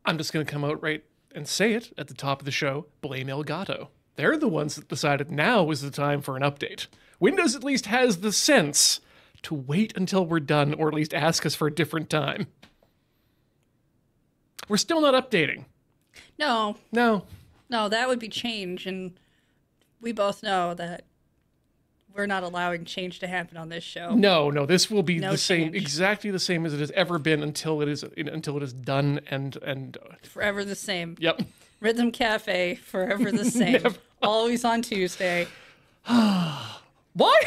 I'm just going to come out right and say it at the top of the show. Blame Elgato. They're the ones that decided now is the time for an update. Windows at least has the sense to wait until we're done, or at least ask us for a different time. We're still not updating. No, No. that would be change, and we both know that we're not allowing change to happen on this show. No, this will be No the same, change. exactly the same as it has ever been until it is done and Forever the same. yep. Rhythm Cafe, forever the same. Never. Always on Tuesday. Why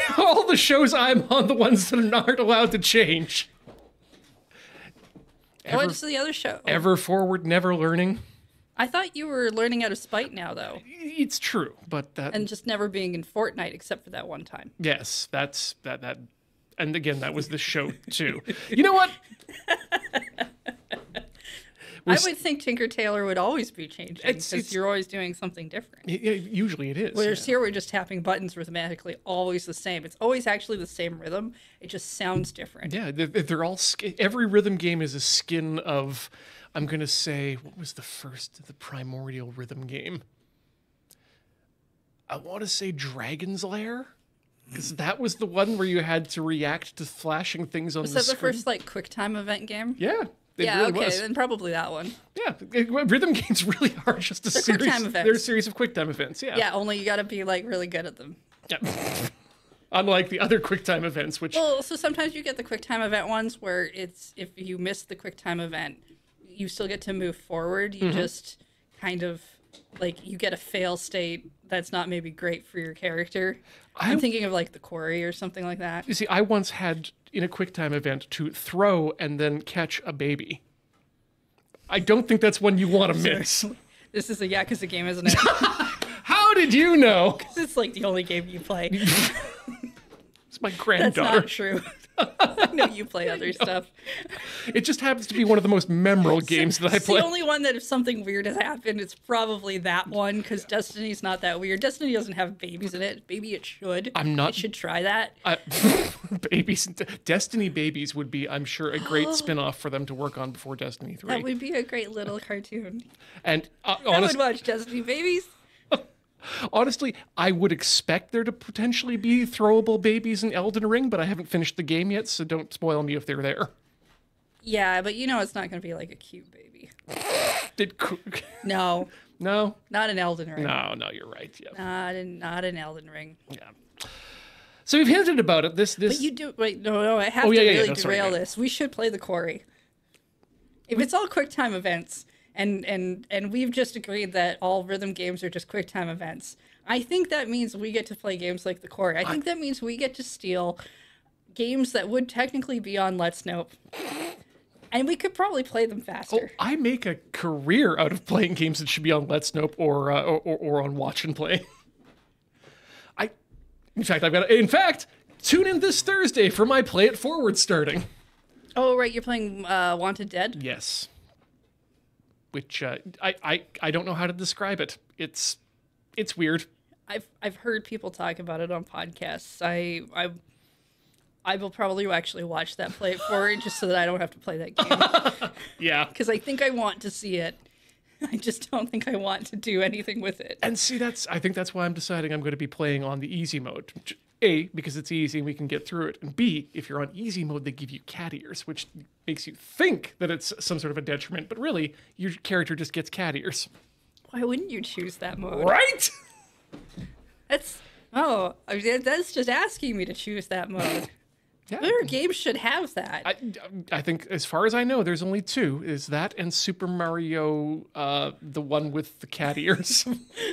are all the shows I'm on the ones that aren't allowed to change? What's the other show? Ever forward, never learning. I thought you were learning out of spite now, though. It's true, but that And just never being in Fortnite except for that one time. yes, that's that. And again, that was the show too. You know what? I would think Tinker Tailor would always be changing It's- because you're always doing something different. Usually it is. Whereas here we're just tapping buttons rhythmically, always the same. It's always actually the same rhythm. It just sounds different. Yeah, they're all every rhythm game is a skin of. I'm gonna say, what was the primordial rhythm game? I want to say Dragon's Lair, because that was the one where you had to react to flashing things on Was the that the screen. first like QuickTime event game? Yeah. It Yeah, really okay, was. then probably that one. Yeah, rhythm games really are just a They're series. QuickTime events. They're a series of QuickTime events. Yeah. Yeah, only you got to be like really good at them. Yeah. Unlike the other QuickTime events, which Well, so sometimes you get the QuickTime event ones where it's if you miss the QuickTime event, you still get to move forward. You just kind of like you get a fail state that's not maybe great for your character. I'm thinking of like the Quarry or something like that. you see, I once had in a QuickTime event to throw and then catch a baby. I don't think that's one you want to miss. This is a Yakuza game, isn't it? How did you know? It's like the only game you play. It's my That's granddaughter. not true. I know you play other stuff. It just happens to be one of the most memorable games that I It's play. the only one that if something weird has happened, it's probably that one because Destiny's not that weird. Destiny doesn't have babies in it. Maybe it should. I'm not- It should try that. Babies, Destiny Babies would be, I'm sure, a great spin-off for them to work on before Destiny 3. That would be a great little cartoon. And I honestly, would watch Destiny Babies. honestly, I would expect there to potentially be throwable babies in Elden Ring, but I haven't finished the game yet, so don't spoil me if they're there. Yeah, but you know it's not going to be like a cute baby. Did No, no, not an Elden Ring. no, you're right. Yeah, Not an Elden Ring. yeah. So we've hinted about it. This. But you do wait. No. I have Oh, to yeah, really no, sorry, derail yeah. this. We should play the Quarry. If it's all QuickTime events, and we've just agreed that all rhythm games are just QuickTime events, I think that means we get to play games like the Quarry. I think that means we get to steal games that would technically be on Let's Nope, and we could probably play them faster. I make a career out of playing games that should be on Let's Nope or on Watch and Play. In fact, tune in this Thursday for my Play It Forward starting. Oh, right, you're playing Wanted Dead? Yes. Which I don't know how to describe it. It's weird. I've heard people talk about it on podcasts. I will probably actually watch that Play It Forward just so that I don't have to play that game. Yeah. Because I think I want to see it. I just don't think I want to do anything with it. And see, I think that's why I'm deciding I'm going to be playing on the easy mode. A, because it's easy and we can get through it. And B, if you're on easy mode, they give you cat ears, which makes you think that it's some sort of a detriment. But really, your character just gets cat ears. Why wouldn't you choose that mode? Right? That's just asking me to choose that mode. Yeah. Other games should have that. I think, as far as I know, there's only two. Is that and Super Mario, the one with the cat ears.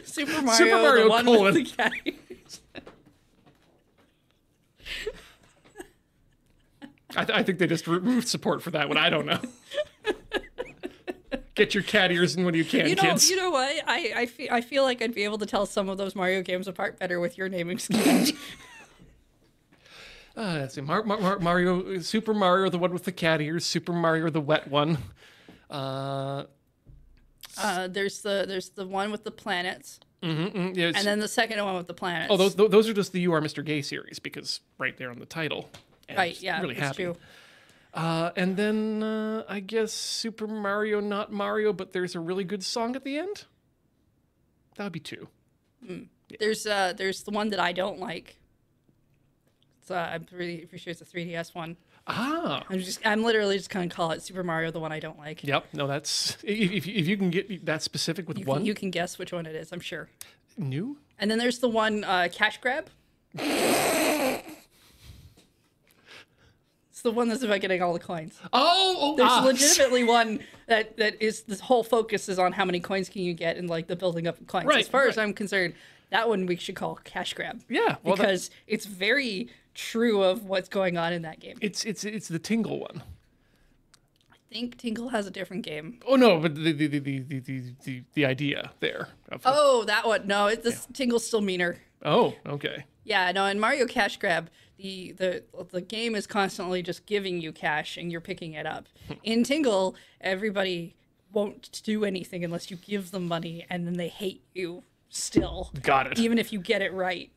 Super Mario, the one with the cat ears. I think they just removed support for that one. I don't know. Get your cat ears in when you can, kids. You know what? I feel like I'd be able to tell some of those Mario games apart better with your naming scheme. Let's see. Mario, Super Mario, the one with the cat ears. Super Mario, the wet one. There's the one with the planets, Yeah, and then the second one with the planets. oh, those are just the You Are Mr. Gay series because right there on the title. And Right, yeah, really that's happy. true. And then I guess Super Mario, not Mario, but there's a really good song at the end. That would be 2. There's the one that I don't like. It's I'm pretty sure it's a 3DS one. Ah. I'm literally just gonna call it Super Mario, the one I don't like. Yep. No, that's if you can get that specific with one. You can guess which one it is. I'm sure. New. And then there's the one Cash Grab. It's the one that's about getting all the coins. There's legitimately one that is this whole focus is on how many coins can you get and like the building up of coins. Right, As far as I'm concerned, that one we should call Cash Grab. Yeah, well, because it's very true of what's going on in that game. It's the Tingle one. I think Tingle has a different game. Oh no, but the idea there. That one. No, Tingle's still meaner. Oh, okay. Yeah, no, in Mario Cash Grab, the game is constantly just giving you cash and you're picking it up. In Tingle, everybody won't do anything unless you give them money, and then they hate you still. Got it. Even if you get it right.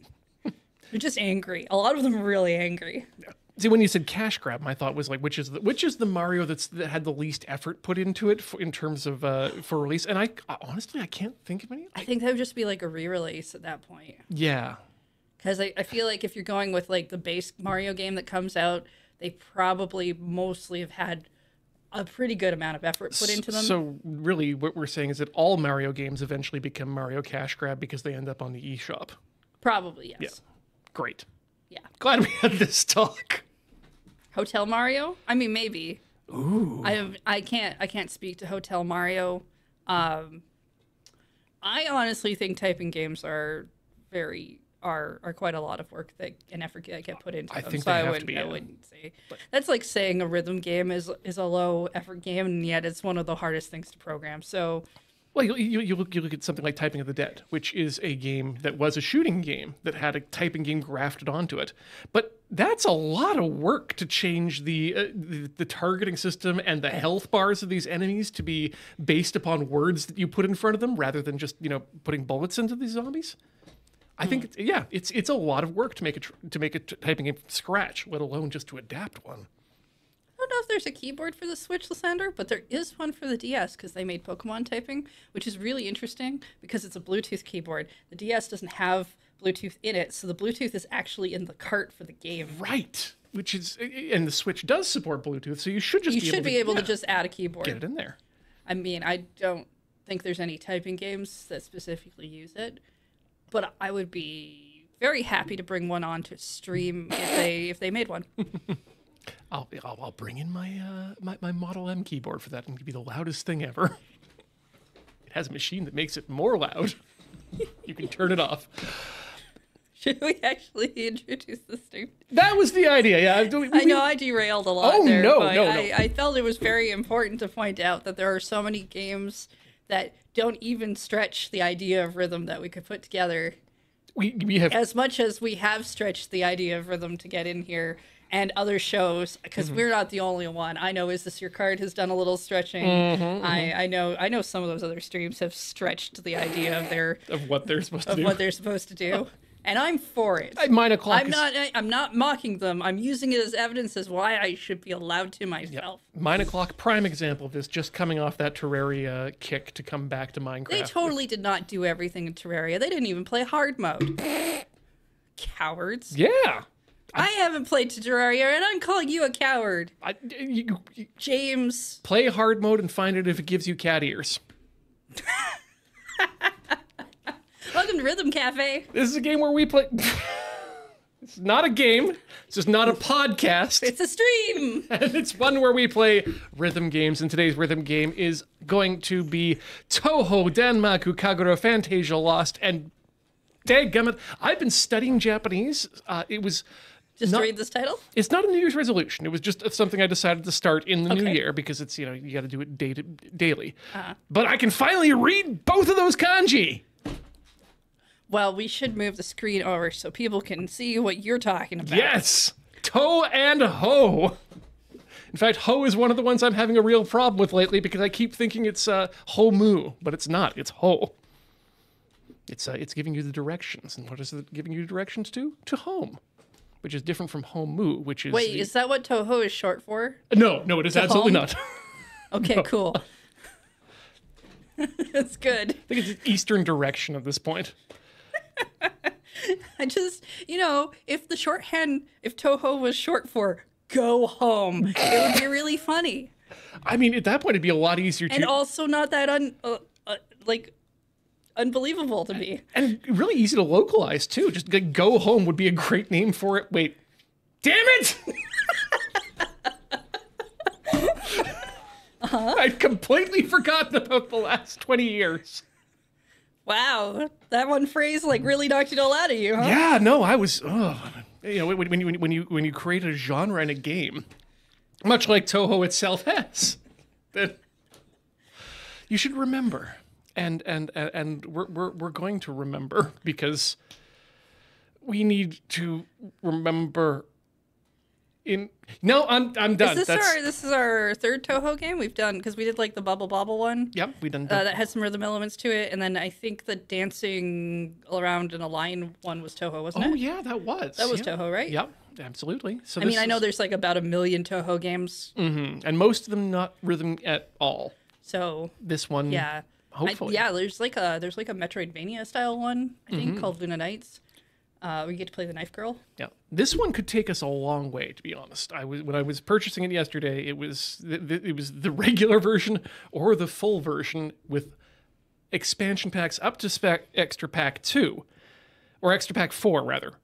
They're just angry. A lot of them are really angry. Yeah. See, when you said Cash Grab, my thought was like, which is the Mario that had the least effort put into it in terms of for release? And I honestly I can't think of any. I think that would just be like a re-release at that point. Yeah. Because I feel like if you're going with like the base Mario game that comes out, they probably mostly have had a pretty good amount of effort put into them. So really what we're saying is that all Mario games eventually become Mario Cash Grab because they end up on the eShop. Probably, yes. Yeah. Great. Yeah. Glad we had this talk. Hotel Mario? I mean, maybe. Ooh. I can't speak to Hotel Mario. I honestly think typing games are quite a lot of work and effort that get put into them. I think so they I have to be. I wouldn't say that's like saying a rhythm game is a low effort game, and yet it's one of the hardest things to program. So. Well, you look at something like Typing of the Dead, which is a game that was a shooting game that had a typing game grafted onto it. But that's a lot of work to change the targeting system and the health bars of these enemies to be based upon words that you put in front of them rather than just putting bullets into these zombies. I think it's a lot of work to make a typing game from scratch, let alone just to adapt one. I don't know if there's a keyboard for the Switch, Lysander, but there is one for the DS because they made Pokemon typing, which is really interesting because it's a Bluetooth keyboard. The DS doesn't have Bluetooth in it, so the Bluetooth is actually in the cart for the game. Right. Which is, and the Switch does support Bluetooth, so you should be able to just add a keyboard. Get it in there. I mean, I don't think there's any typing games that specifically use it, but I would be very happy to bring one on to stream if they made one. I'll bring in my my Model M keyboard for that and give you the loudest thing ever. It has a machine that makes it more loud. You can turn it off. Should we actually introduce the stream? That was the idea, yeah. I know I derailed a lot there, no, but no. I felt it was very important to point out that there are so many games that don't even stretch the idea of rhythm that we could put together. We have as much as we have stretched the idea of rhythm to get in here. And other shows, because we're not the only one. I know Is This Your Card has done a little stretching. I know some of those other streams have stretched the idea of what they're supposed to do. What they're supposed to do. And I'm for it. 9 o'clock. I'm not mocking them. I'm using it as evidence as why I should be allowed to myself. Yep. 9 o'clock, prime example of this, just coming off that Terraria kick to come back to Minecraft. They totally did not do everything in Terraria. They didn't even play hard mode. Cowards. Yeah. I haven't played Terraria, and I'm calling you a coward. James. Play hard mode and find out if it gives you cat ears. Welcome to Rhythm Cafe. This is a game where we play... It's not a game. It's just not a podcast. It's a stream. And it's one where we play rhythm games. And today's rhythm game is going to be Touhou Danmaku Kagura Phantasia Lost. And dadgummit, I've been studying Japanese. It was... Just to read this title? It's not a New Year's resolution. It was just something I decided to start in the new year because it's, you got to do it daily. But I can finally read both of those kanji. Well, we should move the screen over so people can see what you're talking about. Yes! Toe and ho. In fact, ho is one of the ones I'm having a real problem with lately because I keep thinking it's ho-mu, but it's not. It's ho. It's giving you the directions. And what is it giving you directions to? To home. which is different from Homu, which is Wait, is that what Touhou is short for? No, it is absolutely not. Okay, No. cool. That's good. I think it's the eastern direction at this point. I just, if the shorthand, if Touhou was short for go home, it would be really funny. I mean, at that point, it'd be a lot easier to... And also not that, unbelievable to me. And really easy to localize, too. Just like, Go Home would be a great name for it. Wait. Damn it! I'd completely forgotten about the last 20 years. Wow, that one phrase really knocked it all out of you, huh? Yeah, no, I was... when you create a genre in a game, much like Touhou itself has, then you should remember. And we're going to remember, because we need to remember. I'm done. This is our third Touhou game we've done, because we did the Bubble Bobble one. Yep, we done. That had some rhythm elements to it, and then I think the dancing around in a line one was Touhou, wasn't it? Oh yeah, that was. That was Touhou, right? Yep, absolutely. So I know there's about 1 million Touhou games. Mm-hmm. And most of them not rhythm at all. So this one, yeah. Hopefully. There's a Metroidvania style one, I think, called Luna Nights. We get to play the knife girl. Yeah, this one could take us a long way, to be honest. When I was purchasing it yesterday, it was the regular version or the full version with expansion packs up to Extra Pack 2, or Extra Pack 4 rather.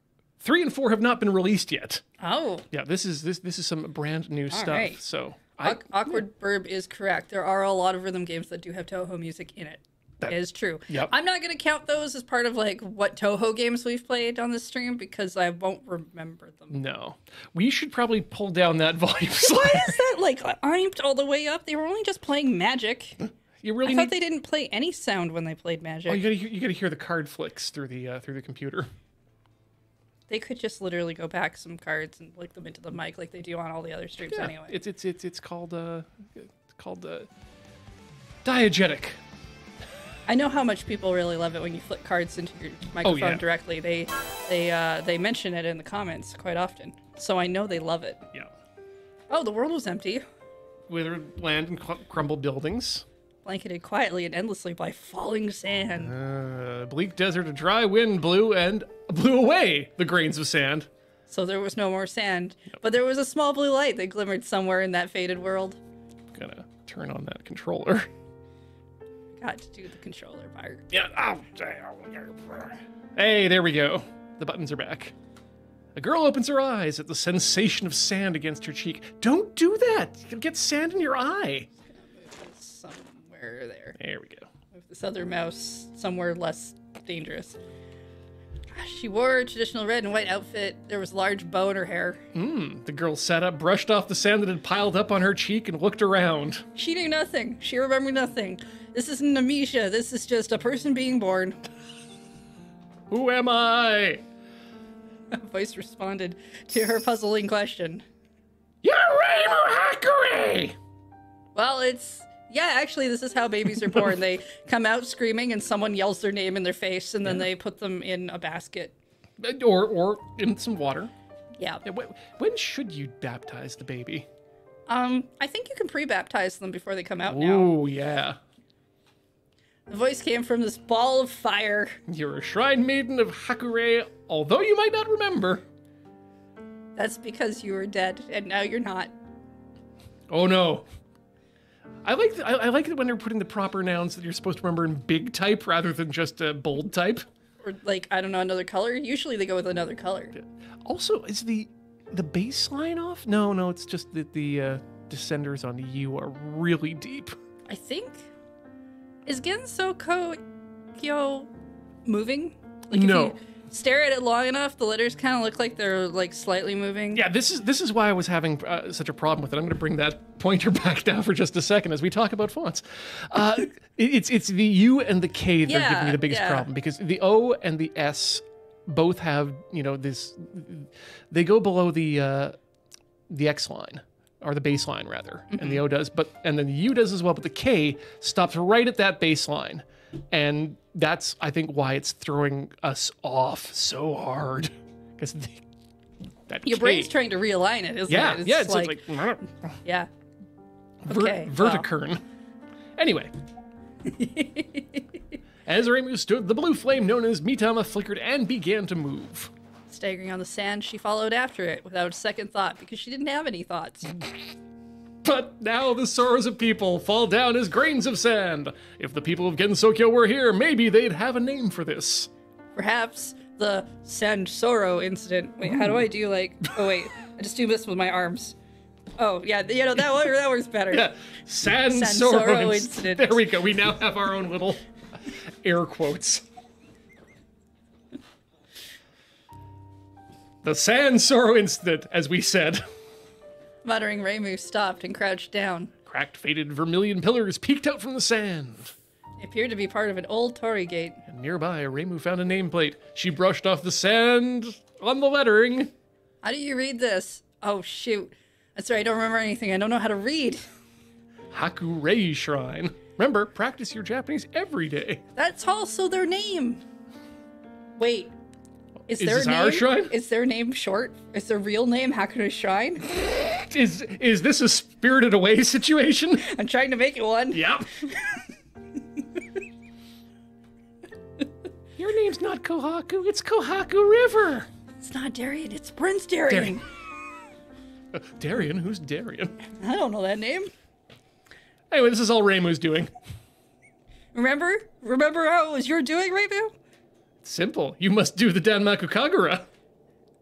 3 and 4 have not been released yet. Oh, Yeah, this is some brand new stuff. right. So Awkward Burb is correct. There are a lot of rhythm games that do have Touhou music in it. That is true. Yep. I'm not going to count those as part of what Touhou games we've played on the stream, because I won't remember them. No, we should probably pull down that volume. Why is that amped all the way up? They were only just playing Magic. You really I thought they didn't play any sound when they played Magic. Oh, you gotta hear the card flicks through the computer. They could just literally go back some cards and lick them into the mic like they do on all the other streams anyway. It's called diegetic. I know how much people really love it when you flick cards into your microphone directly. They mention it in the comments quite often, so I know they love it. Yeah. Oh, the world was empty, Withered land and crumbled buildings. blanketed quietly and endlessly by falling sand. Bleak desert, a dry wind blew away the grains of sand. So there was no more sand, but there was a small blue light that glimmered somewhere in that faded world. Gonna turn on that controller. Got to do the controller part. Yeah. Hey, there we go. The buttons are back. A girl opens her eyes at the sensation of sand against her cheek. Don't do that. You'll get sand in your eye. Somewhere there. There we go. Move this other mouse somewhere less dangerous. She wore a traditional red and white outfit. There was a large bow in her hair. The girl sat up, brushed off the sand that had piled up on her cheek, and looked around. She knew nothing. She remembered nothing. This isn't amnesia. This is just a person being born. Who am I? A voice responded to her puzzling question. You're Reimu Hakuri! Well, actually, this is how babies are born. They come out screaming and someone yells their name in their face, and then they put them in a basket. Or in some water. Yeah. When should you baptize the baby? I think you can pre-baptize them before they come out now. Ooh, yeah. The voice came from this ball of fire. You're a shrine maiden of Hakure, although you might not remember. That's because you were dead, and now you're not. Oh no. I like it when they're putting the proper nouns that you're supposed to remember in big type rather than just bold type. Or I don't know, another color. Usually they go with another color. Also, is the baseline off? No, it's just that the descenders on U are really deep. I think. Is Genso Kyo moving? If No. you stare at it long enough, the letters kind of look like they're slightly moving. Yeah, this is why I was having such a problem with it. I'm going to bring that pointer back down for just a second as we talk about fonts. It's the U and the K that are giving me the biggest problem, because the O and the S both have this. They go below the X line. Or the baseline, rather, and the O does, and then the U does as well, but the K stops right at that baseline, and that's, I think, why it's throwing us off so hard, because That Your K. brain's trying to realign it, isn't Yeah, it? yeah. It's like yeah. Okay. verticurn. Anyway. As Reimu stood, the blue flame known as Mitama flickered and began to move. Staggering on the sand, she followed after it without a second thought because she didn't have any thoughts. But now the sorrows of people fall down as grains of sand. If the people of Gensokyo were here, maybe they'd have a name for this. Perhaps the Sand Sorrow incident. Wait, how do I do like... Oh, wait. I just do this with my arms. Oh, yeah, that works better. Yeah, Sand Sorrow incident. There we go. We now have our own little air quotes. The Sand Sorrow incident, as we said. Muttering, Reimu stopped and crouched down. Cracked, faded vermilion pillars peeked out from the sand. It appeared to be part of an old torii gate. And nearby, Reimu found a nameplate. She brushed off the sand on the lettering. How do you read this? Oh, shoot. That's right, I don't remember anything. I don't know how to read. Hakurei Shrine. Remember, practice your Japanese every day. That's also their name. Wait. Is their this name, our shrine? Is their name short? Is their real name Hakurei Shrine? Is this a Spirited Away situation? I'm trying to make it one. Yep. Your name's not Kohaku, it's Kohaku River. It's not Darien, it's Prince Darien. Darien? Who's Darien? I don't know that name. Anyway, this is all Reimu's doing. Remember how it was your doing, Reimu? Simple. You must do the Danmaku Kagura.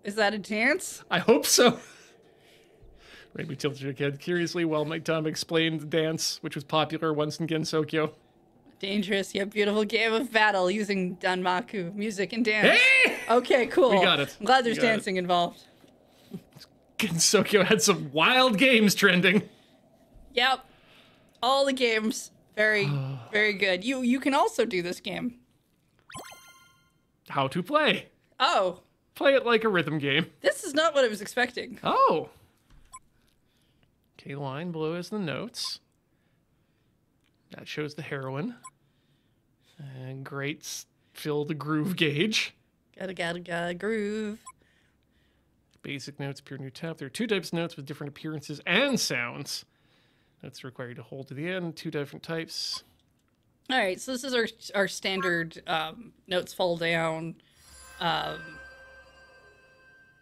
Is that a dance? I hope so. Reimu tilted her head curiously while Mitama explained the dance, which was popular once in Gensokyo. Dangerous yet beautiful game of battle using Danmaku music and dance. Hey! Okay, cool. We got it. I'm glad there's dancing involved. Gensokyo had some wild games trending. Yep. All the games. Very, very good. You can also do this game. How to play. Oh. Play it like a rhythm game. This is not what I was expecting. Oh. Okay, line below is the notes. That shows the heroine. And greats fill the groove gauge. Gotta groove. Basic notes appear in your tab. There are two types of notes with different appearances and sounds. Notes require you to hold to the end. Two different types. All right, so this is our standard notes fall down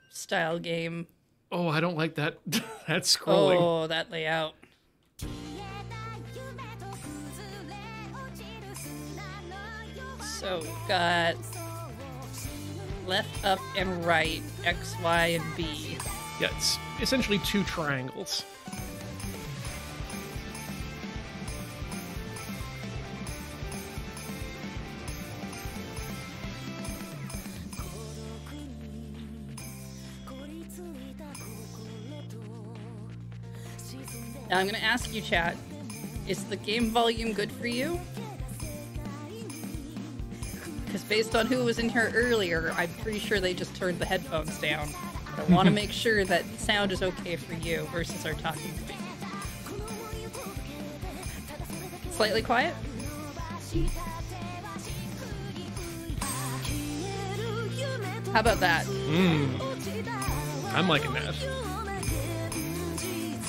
style game. Oh, I don't like that. That scrolling. Oh, that layout. So we've got left, up, and right, X, Y, and B. Yeah, it's essentially two triangles. Now I'm going to ask you, chat, is the game volume good for you? Because based on who was in here earlier, I'm pretty sure they just turned the headphones down. But I want to make sure that the sound is okay for you versus our talking to me. Slightly quiet? How about that? I'm liking that.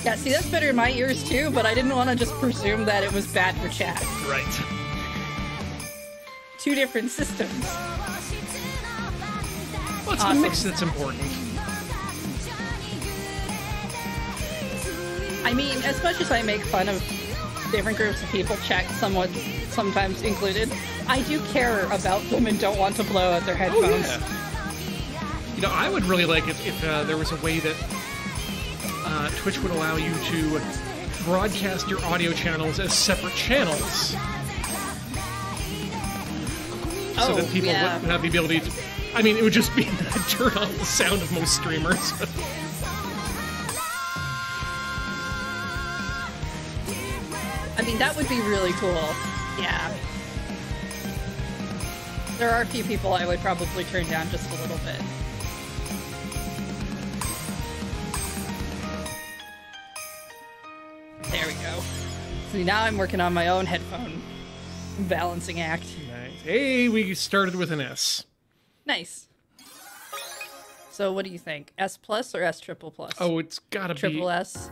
Yeah, see, that's better in my ears too, but I didn't want to just presume that it was bad for chat. Right. Two different systems. Well, it's Awesome. the mix that's important. I mean, as much as I make fun of different groups of people, chat sometimes included, I do care about them and don't want to blow out their headphones. Oh, yeah. You know, I would really like it if there was a way that Twitch would allow you to broadcast your audio channels as separate channels. So that people wouldn't have the ability to... I mean, it would just be turn off the sound of most streamers. I mean, that would be really cool. Yeah. There are a few people I would probably turn down just a little bit. There we go. See, now I'm working on my own headphone balancing act. Nice. Hey, we started with an S. Nice. So what do you think? S plus or S triple plus? Oh, it's gotta Triple be S.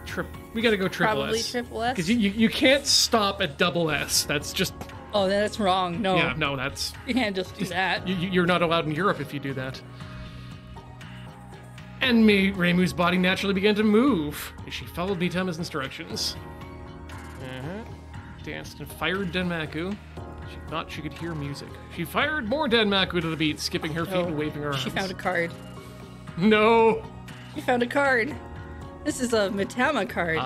We gotta go triple Probably S. triple S. Because you can't stop at double S. That's just Oh, that's wrong. No. yeah. No, that's You can't just do that. you're not allowed in Europe if you do that. And Reimu's body naturally began to move as she followed Mitama's instructions. Danced and fired Danmaku. She thought she could hear music. She fired more Danmaku to the beat, skipping her feet and waving her arms. She found a card. No! She found a card. This is a Mitama card.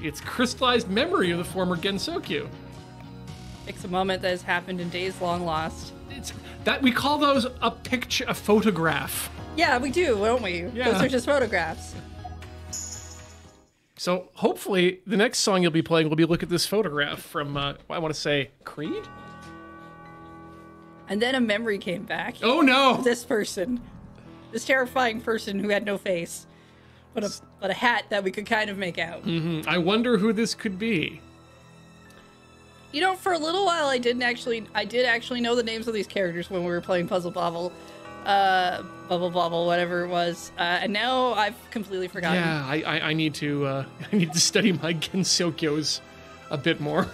It's crystallized memory of the former Gensokyo. It's a moment that has happened in days long lost. It's that we call those a picture, a photograph. Yeah, we do, don't we? Yeah. Those are just photographs. So hopefully the next song you'll be playing will be Look at This Photograph from, I want to say, Creed? And then a memory came back. Oh no! This person. This terrifying person who had no face. But a hat that we could kind of make out. I wonder who this could be. You know, for a little while I did actually know the names of these characters when we were playing Puzzle Bobble. Bubble Bobble, whatever it was. And now I've completely forgotten. Yeah, I need to study my Gensokyos a bit more.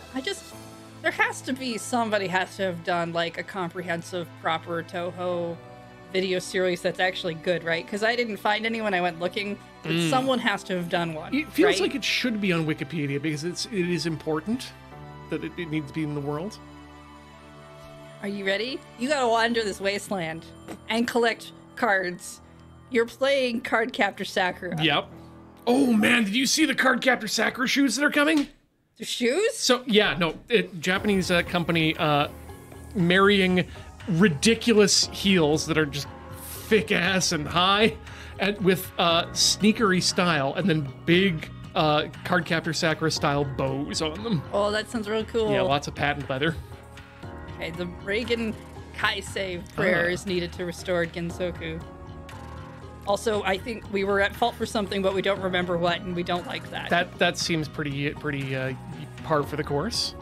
There has to be, somebody has to have done like a comprehensive, proper Touhou video series that's actually good, right? Because I didn't find any when I went looking, but someone has to have done one. It feels right? like it should be on Wikipedia because it is important that it needs to be in the world. Are you ready? You gotta wander this wasteland and collect cards. You're playing Card Captor Sakura. Yep. Oh man, did you see the Card Captor Sakura shoes that are coming? The shoes? So yeah, no, Japanese company marrying ridiculous heels that are just thick ass and high, and with sneakery style, and then big Card Captor Sakura style bows on them. Oh, that sounds real cool. Yeah, lots of patent leather. Okay, the Reagan Kaisei prayer is needed to restore Gensoku. Also, I think we were at fault for something, but we don't remember what, and we don't like that. That seems pretty par for the course.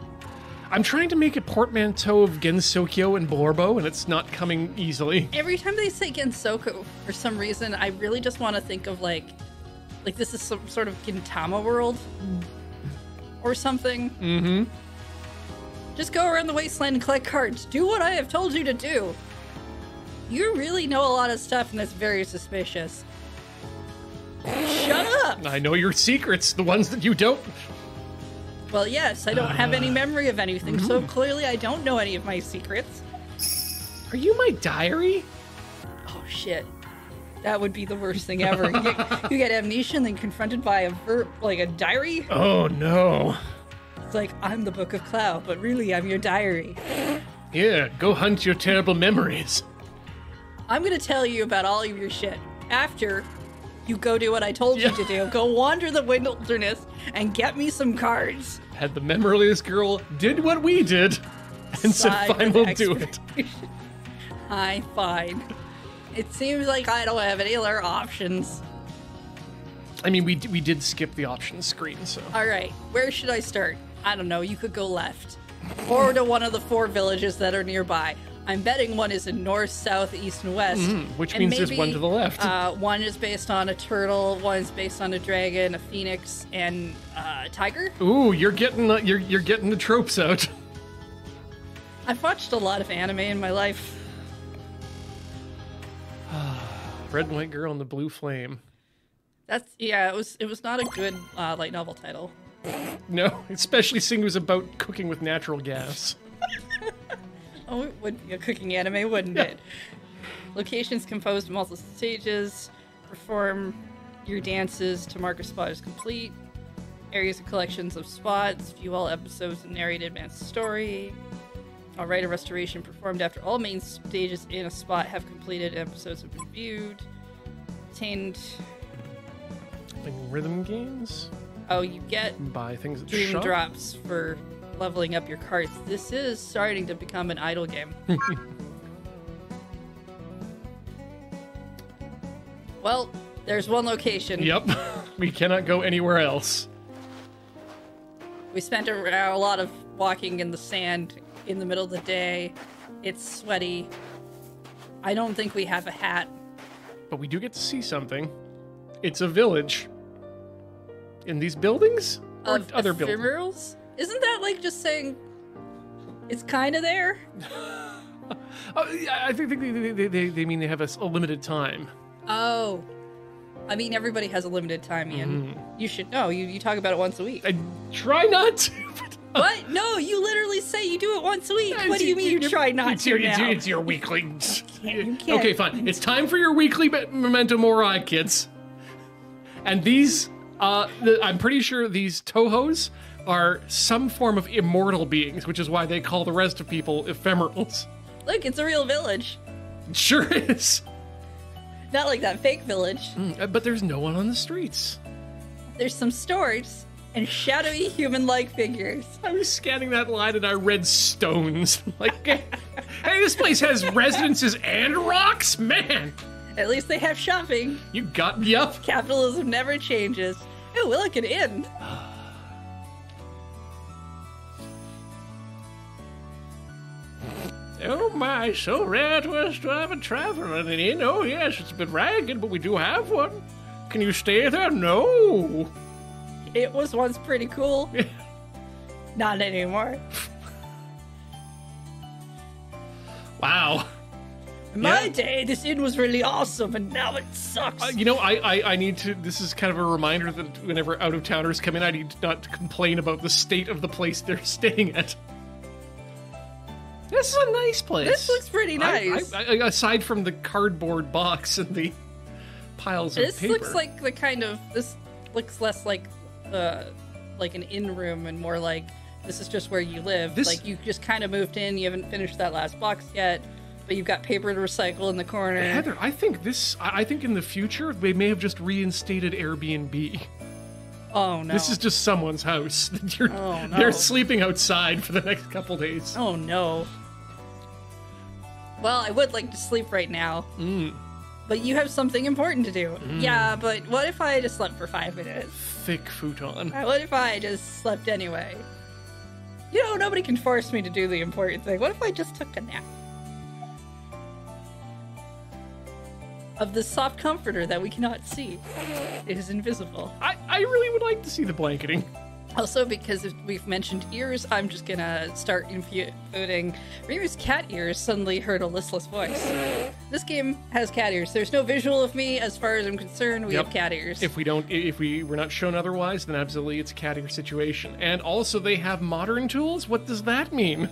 I'm trying to make a portmanteau of Gensokyo and Blorbo, and it's not coming easily. Every time they say Gensoku, for some reason, I really just want to think of like this is some sort of Gintama world or something. Mm-hmm. Just go around the wasteland and collect cards. Do what I have told you to do. You really know a lot of stuff, and that's very suspicious. Shut up! I know your secrets, the ones that you don't. Well, yes, I don't have any memory of anything, so clearly I don't know any of my secrets. Are you my diary? Oh, shit. That would be the worst thing ever. You get amnesia and then confronted by a diary? Oh, no. It's like, I'm the Book of Cloud, but really I'm your diary. Here, go hunt your terrible memories. I'm gonna tell you about all of your shit after you go do what I told you to do. Go wander the wilderness and get me some cards. Had the memoryless girl did what we did and said, fine, we'll do it. Fine. It seems like I don't have any other options. I mean, we did skip the options screen, so. All right, where should I start? I don't know. You could go left. Or to one of the 4 villages that are nearby. I'm betting one is in north, south, east, and west. Which and means maybe, there's one to the left. One is based on a turtle, one is based on a dragon, a phoenix, and a tiger. Ooh, you're getting the tropes out. I've watched a lot of anime in my life. Red and White Girl and the Blue Flame. It was not a good light novel title. No, especially seeing it was about cooking with natural gas. Oh, it would be a cooking anime, wouldn't it? Locations composed of multiple stages. Perform your dances to mark a spot is complete. Areas and collections of spots. View all episodes and narrate advanced story. I'll write a restoration performed after all main stages in a spot have completed and episodes have been viewed. Obtained. Like rhythm games? Oh, you get Buy things at the dream shop? drops for leveling up your cards. This is starting to become an idle game. Well, there's one location. Yep. We cannot go anywhere else. We spent a lot of walking in the sand in the middle of the day. It's sweaty. I don't think we have a hat. But we do get to see something. It's a village. In these buildings? Or Of other buildings? ephemerals? Isn't that like just saying it's kind of there? I think they mean they have a limited time. Oh. I mean, everybody has a limited time, Ian. Mm-hmm. You should know. You talk about it once a week. I try not to. But, What? No, you literally say you do it once a week. What do you mean you try not to now? It's your weekly. You can't. Okay, fine. It's time for your weekly Memento Mori, kids. And these, I'm pretty sure these Touhous are some form of immortal beings, which is why they call the rest of people ephemerals. Look, it's a real village. It sure is. Not like that fake village. But there's no one on the streets. There's some stores and shadowy human-like figures. I was scanning that line and I read stones. Like, hey, this place has residences and rocks? Man, At least they have shopping. you got me up. Capitalism never changes. Oh, look, an inn. Oh my, so rare to us to have a traveler in an inn. Oh yes, it's a bit ragged, but we do have one. Can you stay there? No. It was once pretty cool. Not anymore. Wow. In my Yeah. day, this inn was really awesome, and now it sucks. You know, I need to, this is kind of a reminder that whenever out-of-towners come in, I need not to complain about the state of the place they're staying at. This is a nice place. This looks pretty nice. Aside from the cardboard box and the piles of This paper. looks like the kind of, this looks less like an inn room and more like this is just where you live. Like you just kind of moved in, you haven't finished that last box yet, but you've got paper to recycle in the corner. Heather, I think in the future they may have just reinstated Airbnb. Oh no. This is just someone's house. Oh, no. They're sleeping outside for the next couple days. Oh no. Well, I would like to sleep right now. But you have something important to do. Yeah, but what if I just slept for 5 minutes? Thick futon. What if I just slept anyway? You know, nobody can force me to do the important thing. What if I just took a nap? Of the soft comforter that we cannot see. It is invisible. I really would like to see the blanketing. Also, because if we've mentioned ears, I'm just gonna start including Rimu's cat ears suddenly heard a listless voice. This game has cat ears. There's no visual of me as far as I'm concerned. We have cat ears. If we were not shown otherwise, then absolutely it's a cat ear situation. And also they have modern tools? What does that mean?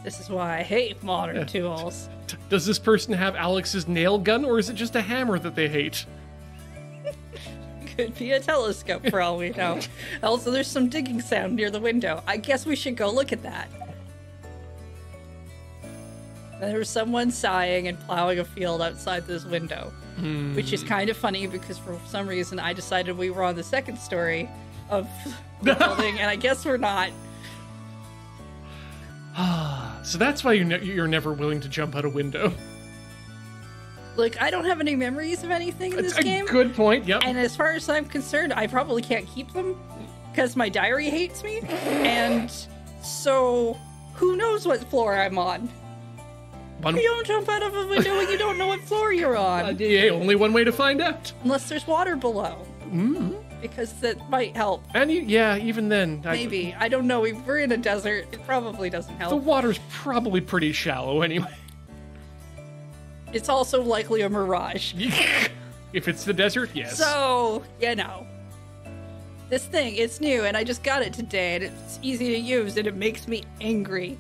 This is why I hate modern tools. Does this person have Alex's nail gun, or is it just a hammer that they hate? Could be a telescope for all we know. Also, there's some digging sound near the window. I guess we should go look at that. There's someone sighing and plowing a field outside this window. Which is kind of funny because for some reason I decided we were on the second story of the building, and I guess we're not. So that's why you're never willing to jump out a window. Like, I don't have any memories of anything in this That's a game. good point, yep. And as far as I'm concerned, I probably can't keep them because my diary hates me. And so, who knows what floor I'm on? You don't jump out of a window when you don't know what floor you're on. Yeah, only one way to find out. Unless there's water below. Because that might help. And even then. Maybe. I don't know. We're in a desert. It probably doesn't help. The water's probably pretty shallow anyway. It's also likely a mirage. If it's the desert, yes. So, you know. This thing, it's new, and I just got it today, and it's easy to use, and it makes me angry.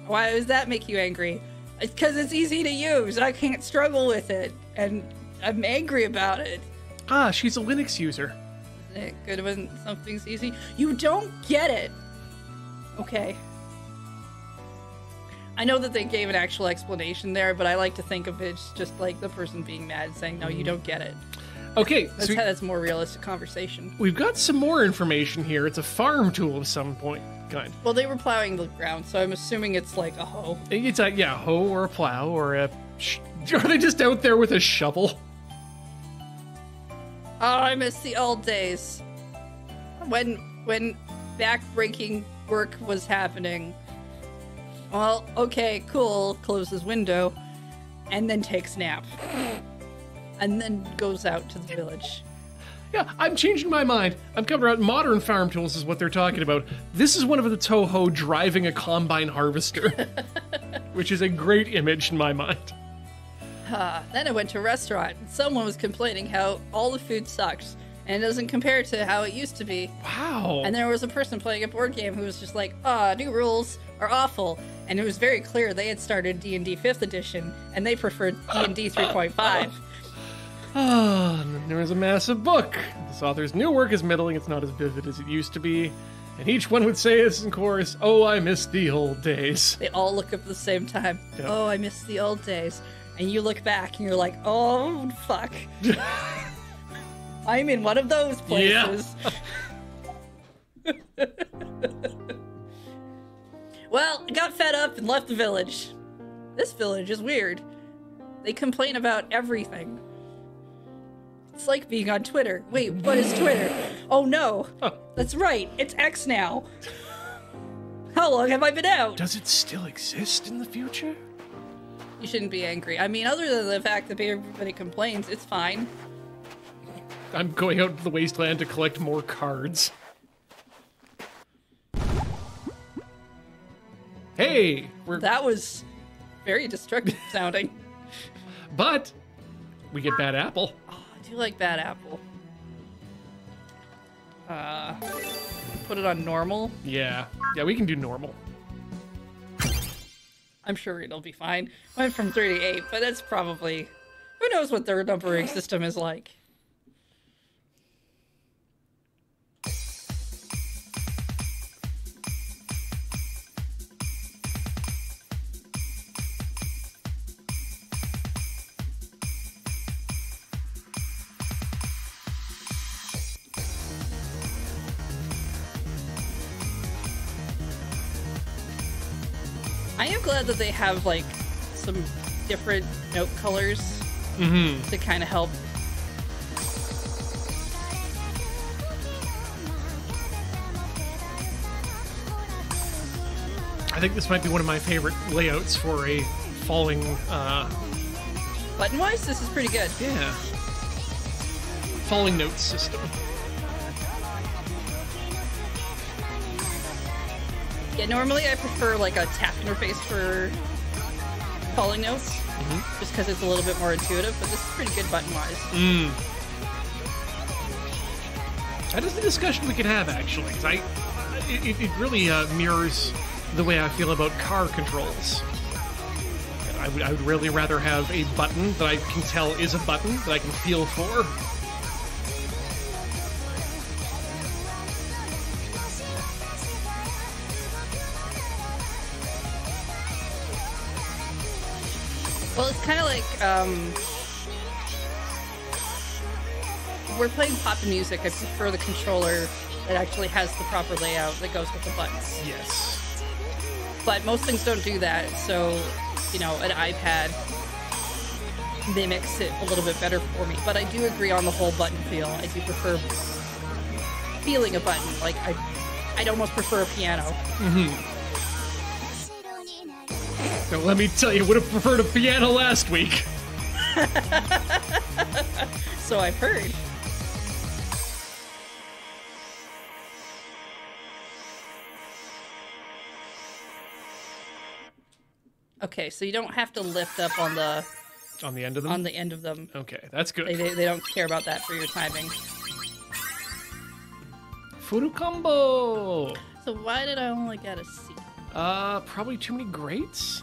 Why does that make you angry? It's because it's easy to use. I can't struggle with it, and I'm angry about it. She's a Linux user. It could have been something's easy. You don't get it. Okay. I know that they gave an actual explanation there, but I like to think of it as just like the person being mad and saying, no, you don't get it. Okay. That's a more realistic conversation. We've got some more information here. It's a farm tool of some kind. Well, they were plowing the ground, so I'm assuming it's like a hoe. It's a hoe or a plow or a... Are they just out there with a shovel? Oh, I miss the old days. When back-breaking work was happening. Well, okay, cool. Closes window. And then takes nap. and then goes out to the village. Yeah, I'm changing my mind. I'm coming around. Modern farm tools is what they're talking about. This is one of the Touhou driving a combine harvester, which is a great image in my mind. Then I went to a restaurant, and someone was complaining how all the food sucks, and it doesn't compare to how it used to be. Wow. And there was a person playing a board game who was just like, new rules are awful. And it was very clear they had started D&D 5th edition, and they preferred D&D 3.5. And then there was a massive book. This author's new work is middling. It's not as vivid as it used to be. And each one would say this in chorus, oh, I miss the old days. They all look up at the same time. Yep. Oh, I miss the old days. And you look back and you're like, oh, fuck. I'm in one of those places. Yeah. Well, I got fed up and left the village. This village is weird. They complain about everything. It's like being on Twitter. Wait, what is Twitter? Oh no, that's right, it's X now. How long have I been out? Does it still exist in the future? You shouldn't be angry. I mean, other than the fact that everybody complains, it's fine. I'm going out to the wasteland to collect more cards. Hey, That was very destructive sounding. But we get bad apple. Oh, I do like bad apple. Put it on normal. Yeah, we can do normal. I'm sure it'll be fine. Went from 3 to 8, but that's probably... Who knows what their numbering system is like. I am glad that they have, like, some different note colors to kind of help. I think this might be one of my favorite layouts for a falling, Button-wise, this is pretty good. yeah, falling note system. Yeah, normally I prefer, like, a tap interface for falling notes, just because it's a little bit more intuitive, but this is pretty good button-wise. That is the discussion we could have, actually, because it really mirrors the way I feel about car controls. I would really rather have a button that I can tell is a button that I can feel for. Well, it's kind of like, we're playing pop music. I prefer the controller that actually has the proper layout that goes with the buttons. Yes. But most things don't do that, so, you know, an iPad mimics it a little bit better for me. But I do agree on the whole button feel. I do prefer feeling a button. Like, I'd almost prefer a piano. Now, let me tell you, would have preferred a piano last week. So I've heard. Okay, so you don't have to lift up on the end of them? on the end of them. Okay, that's good. They don't care about that for your timing. Furu combo! So why did I only get a C? Probably too many greats?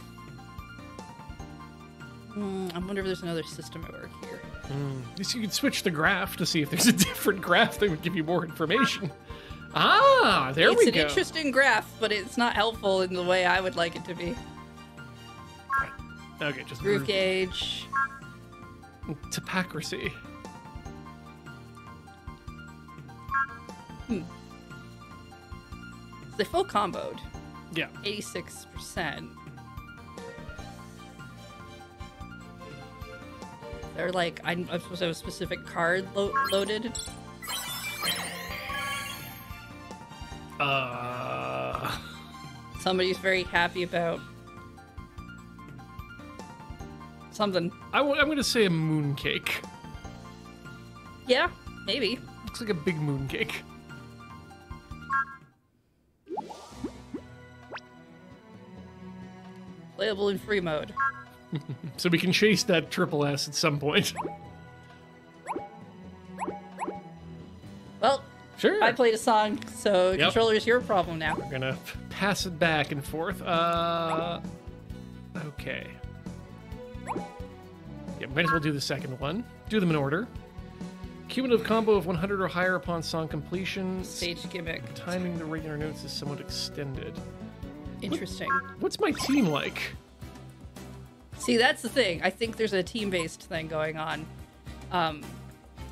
I wonder if there's another system at work here. You could switch the graph to see if there's a different graph that would give you more information. Ah, there we go. It's an interesting graph, but it's not helpful in the way I would like it to be. Okay, just Groove gauge. Topocracy. They full comboed. Yeah. 86%. They're like, I'm supposed to have a specific card loaded. Somebody's very happy about something. I'm going to say a mooncake. Yeah, maybe. Looks like a big moon cake. Playable in free mode. So we can chase that triple S at some point. Well, Sure. I played a song, so controller's your problem now. We're gonna pass it back and forth. Okay. Yeah, might as well do the second one. Do them in order. Cumulative combo of 100 or higher upon song completion. Stage gimmick. Timing the regular notes is somewhat extended. Interesting. What's my team like? See, that's the thing. I think there's a team-based thing going on.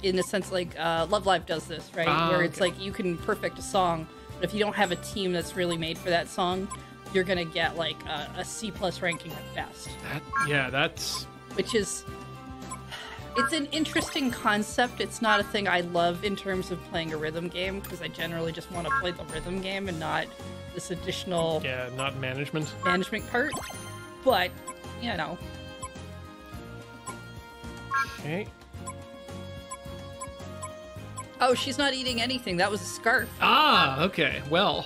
In the sense, like, Love Live does this, right? Where it's like you can perfect a song, but if you don't have a team that's really made for that song, you're going to get, like, a C+ ranking at best. That's... Which is... It's an interesting concept. It's not a thing I love in terms of playing a rhythm game, because I generally just want to play the rhythm game and not this additional... Yeah, not management. Management part. But, you know. Okay. Oh, she's not eating anything. That was a scarf. Ah, okay. Well.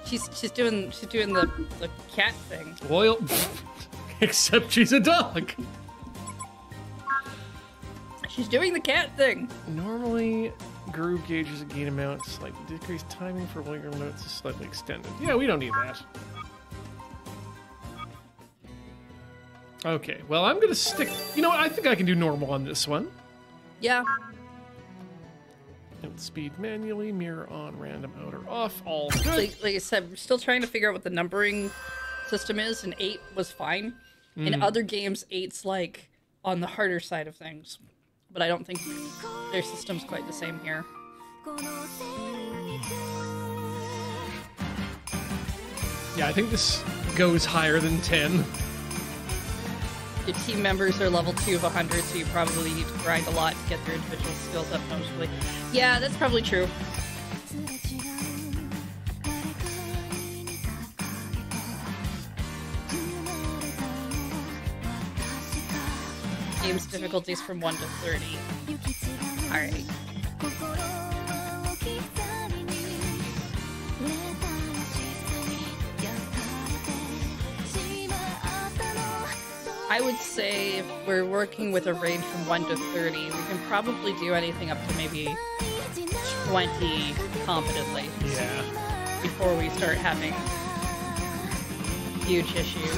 She's doing the cat thing. Well, except she's a dog. She's doing the cat thing. Normally, groove gauges a gain amount, slightly decrease timing for regular notes is slightly extended. Yeah, we don't need that. Okay, well, I'm gonna stick... You know what? I think I can do normal on this one. Yeah. Note speed manually, mirror on, random out or off, all good. Like I said, we're still trying to figure out what the numbering system is, and 8 was fine. In other games, 8's like on the harder side of things. But I don't think their system's quite the same here. Yeah, I think this goes higher than 10. Your team members are level 2 of 100, so you probably need to grind a lot to get their individual skills up mostly. Yeah, that's probably true. Game's difficulties from 1 to 30. Alright. I would say if we're working with a range from 1 to 30, we can probably do anything up to maybe 20 competently. Yeah. Before we start having huge issues.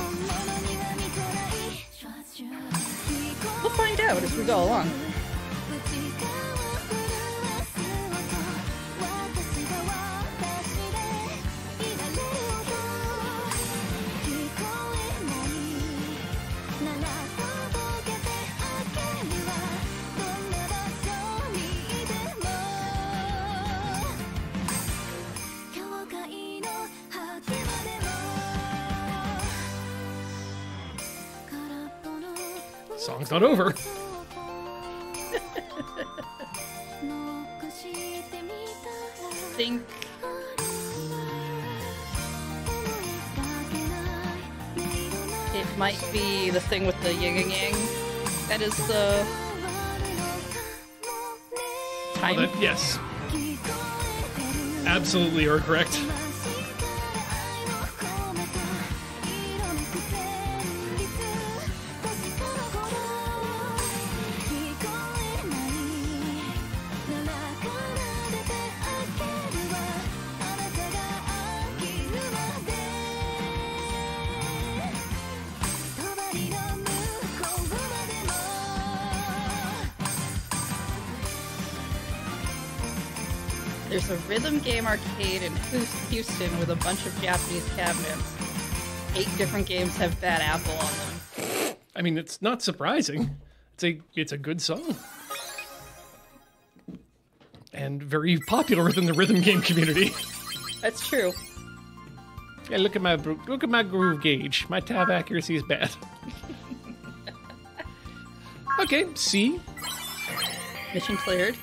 We'll find out as we go along. Song's not over. Think it might be the thing with the yin and yang. That is the time. Oh, yes. Absolutely, you're correct. There's a rhythm game arcade in Houston with a bunch of Japanese cabinets. 8 different games have Bad Apple on them. I mean, it's not surprising. It's a good song. And very popular within the rhythm game community. That's true. Yeah, look at my groove gauge. My tab accuracy is bad. Okay, C. Mission cleared.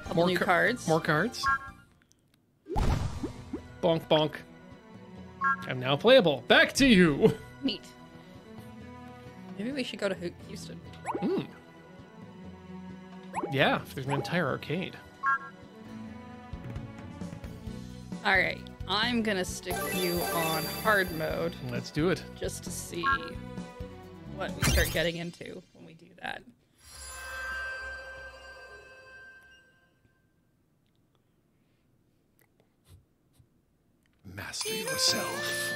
Couple new cards. More cards. Bonk, bonk. I'm now playable. Back to you. Neat. Maybe we should go to Houston. Yeah, if there's an entire arcade. All right, I'm gonna stick you on hard mode Let's do it. just to see what we start getting into when we do that. Master yourself.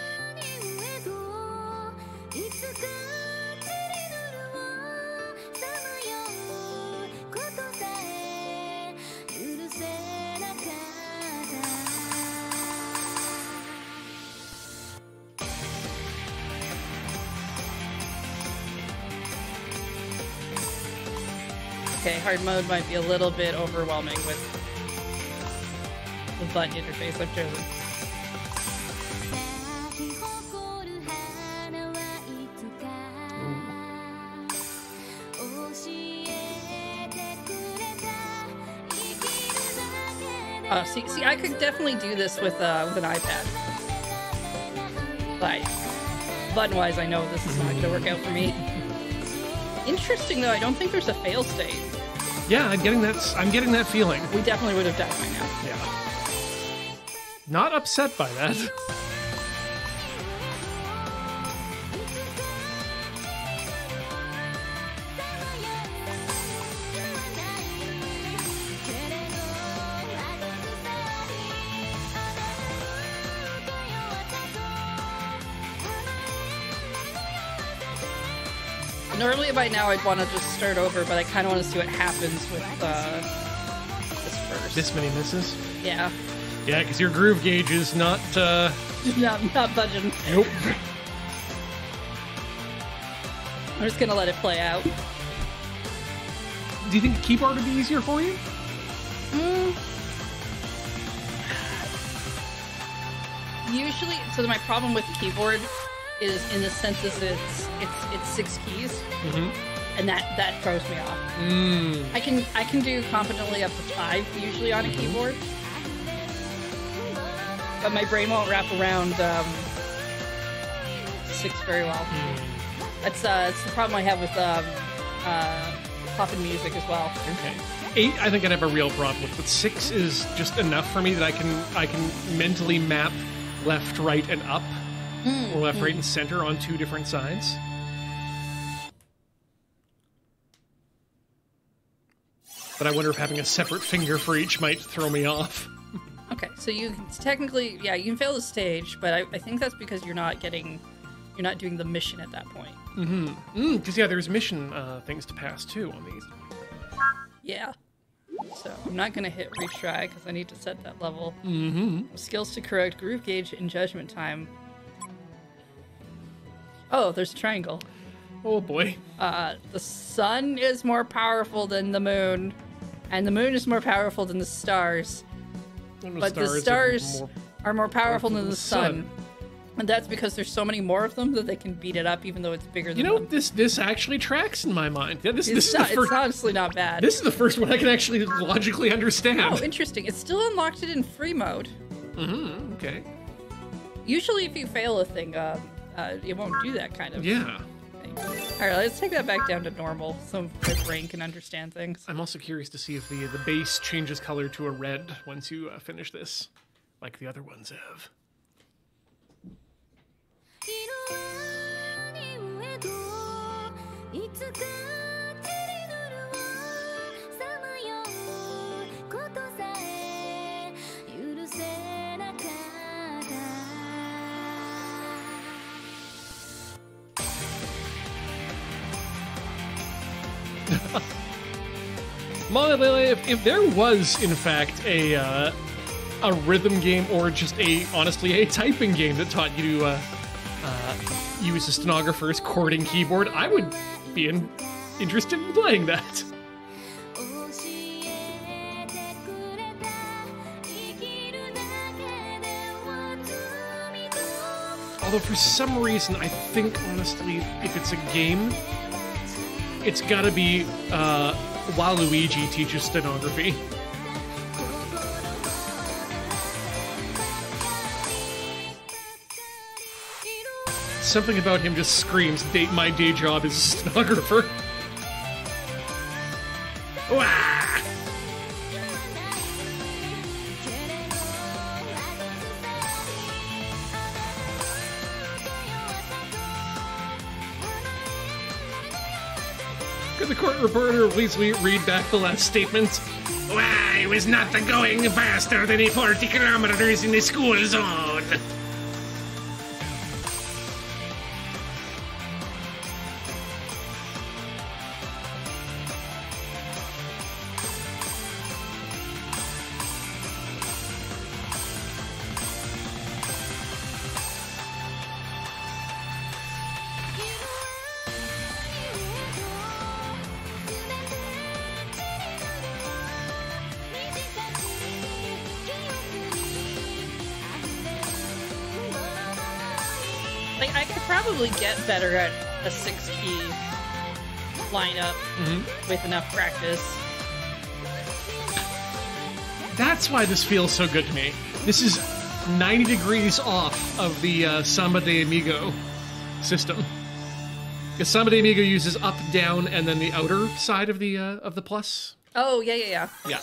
Okay, hard mode might be a little bit overwhelming with the button interface I've chosen. See, I could definitely do this with an iPad. But button-wise, I know this is not going to work out for me. Interesting, though. I don't think there's a fail state. Yeah, I'm getting that feeling. We definitely would have died by now. Yeah. Not upset by that. Normally by now I'd want to just start over, but I kind of want to see what happens with this first. This many misses? Yeah. Yeah, because your groove gauge is not, not budging. Nope. I'm just gonna let it play out. Do you think the keyboard would be easier for you? Usually, so my problem with the keyboard is in the sense is it's 6 keys, and that throws me off. I can do competently up to 5 usually on a keyboard, but my brain won't wrap around 6 very well. That's the problem I have with popping music as well. Okay. 8, I think I'd have a real problem with, but 6 is just enough for me that I can mentally map left, right, and up. Or left, right, and center on 2 different sides. But I wonder if having a separate finger for each might throw me off. Okay, so you can technically, yeah, you can fail the stage, but I think that's because you're not doing the mission at that point. Because, yeah, there's mission things to pass, too, on these. Yeah. So I'm not going to hit retry because I need to set that level. Skills to correct groove gauge and judgment time. Oh, there's a triangle. Oh, boy. The sun is more powerful than the moon, and the moon is more powerful than the stars. But the stars are more powerful than the sun. And that's because there's so many more of them that they can beat it up, even though it's bigger than them. This actually tracks in my mind. Yeah, It's honestly not bad. This is the first one I can actually logically understand. Oh, interesting. It's still unlocked it in free mode. Okay. Usually if you fail a thing, it won't do that kind of Yeah. thing. All right, let's take that back down to normal so my brain can understand things. I'm also curious to see if the base changes color to a red once you finish this, like the other ones have. If there was, in fact, a rhythm game or just honestly a typing game that taught you to use a stenographer's chording keyboard, I would be interested in playing that. Although for some reason, I think, honestly, if it's a game, it's gotta be Waluigi teaches stenography. Something about him just screams, my day job is a stenographer. Wah! Could the court reporter please read back the last statement? Why, I was not going faster than 40 kilometers in the school zone. Like, I could probably get better at a 6-key lineup with enough practice. That's why this feels so good to me. This is 90 degrees off of the Samba de Amigo system. Because Samba de Amigo uses up, down, and then the outer side of the plus. Oh, yeah. Yeah.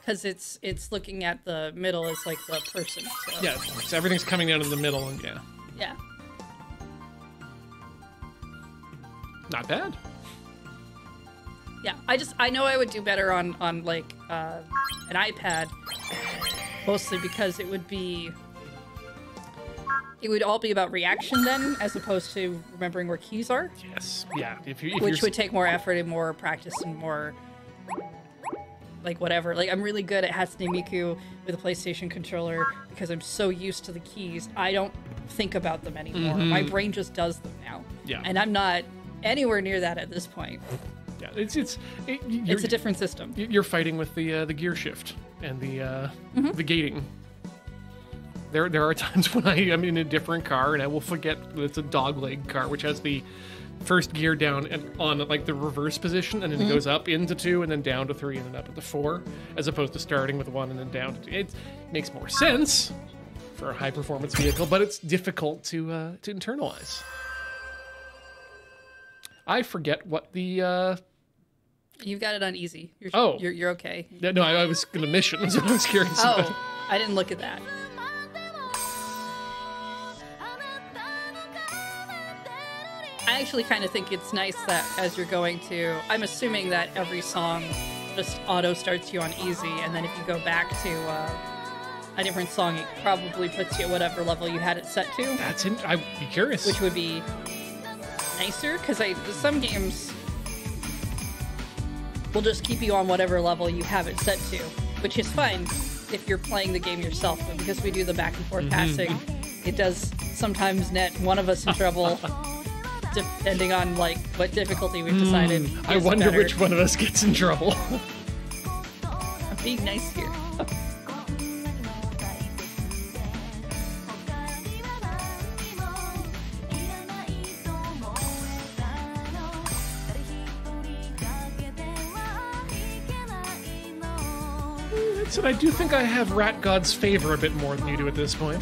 Because it's looking at the middle as like the person. So. Yeah, so everything's coming down in the middle, and yeah. Yeah. Not bad. Yeah, I know I would do better on like an iPad, mostly because it would all be about reaction then, as opposed to remembering where keys are. Yes. Yeah. Which would take more effort and more practice and more like whatever. Like, I'm really good at Hatsune Miku with a PlayStation controller because I'm so used to the keys. I don't think about them anymore. My brain just does them now. Yeah. And I'm not anywhere near that at this point. Yeah, it's a different system. You're fighting with the gear shift and the gating. There are times when I am in a different car and I will forget that it's a dogleg car, which has the first gear down and on like the reverse position, and then it goes up into 2 and then down to 3 and then up into 4, as opposed to starting with 1 and then down to 2. It makes more sense for a high performance vehicle, but it's difficult to internalize. I forget what the You've got it on easy. You're okay. No, I was going to mission, so I was curious about. Oh, I didn't look at that. I actually kind of think it's nice that as you're going to, I'm assuming that every song just auto starts you on easy, and then if you go back to a different song, it probably puts you at whatever level you had it set to. I'd be curious. Which would be nicer, because some games will just keep you on whatever level you have it set to, which is fine if you're playing the game yourself, but because we do the back and forth passing, it does sometimes net one of us in trouble, depending on like what difficulty we've decided. I wonder which one of us gets in trouble. I'm being nice here. So I do think I have Rat God's favor a bit more than you do at this point.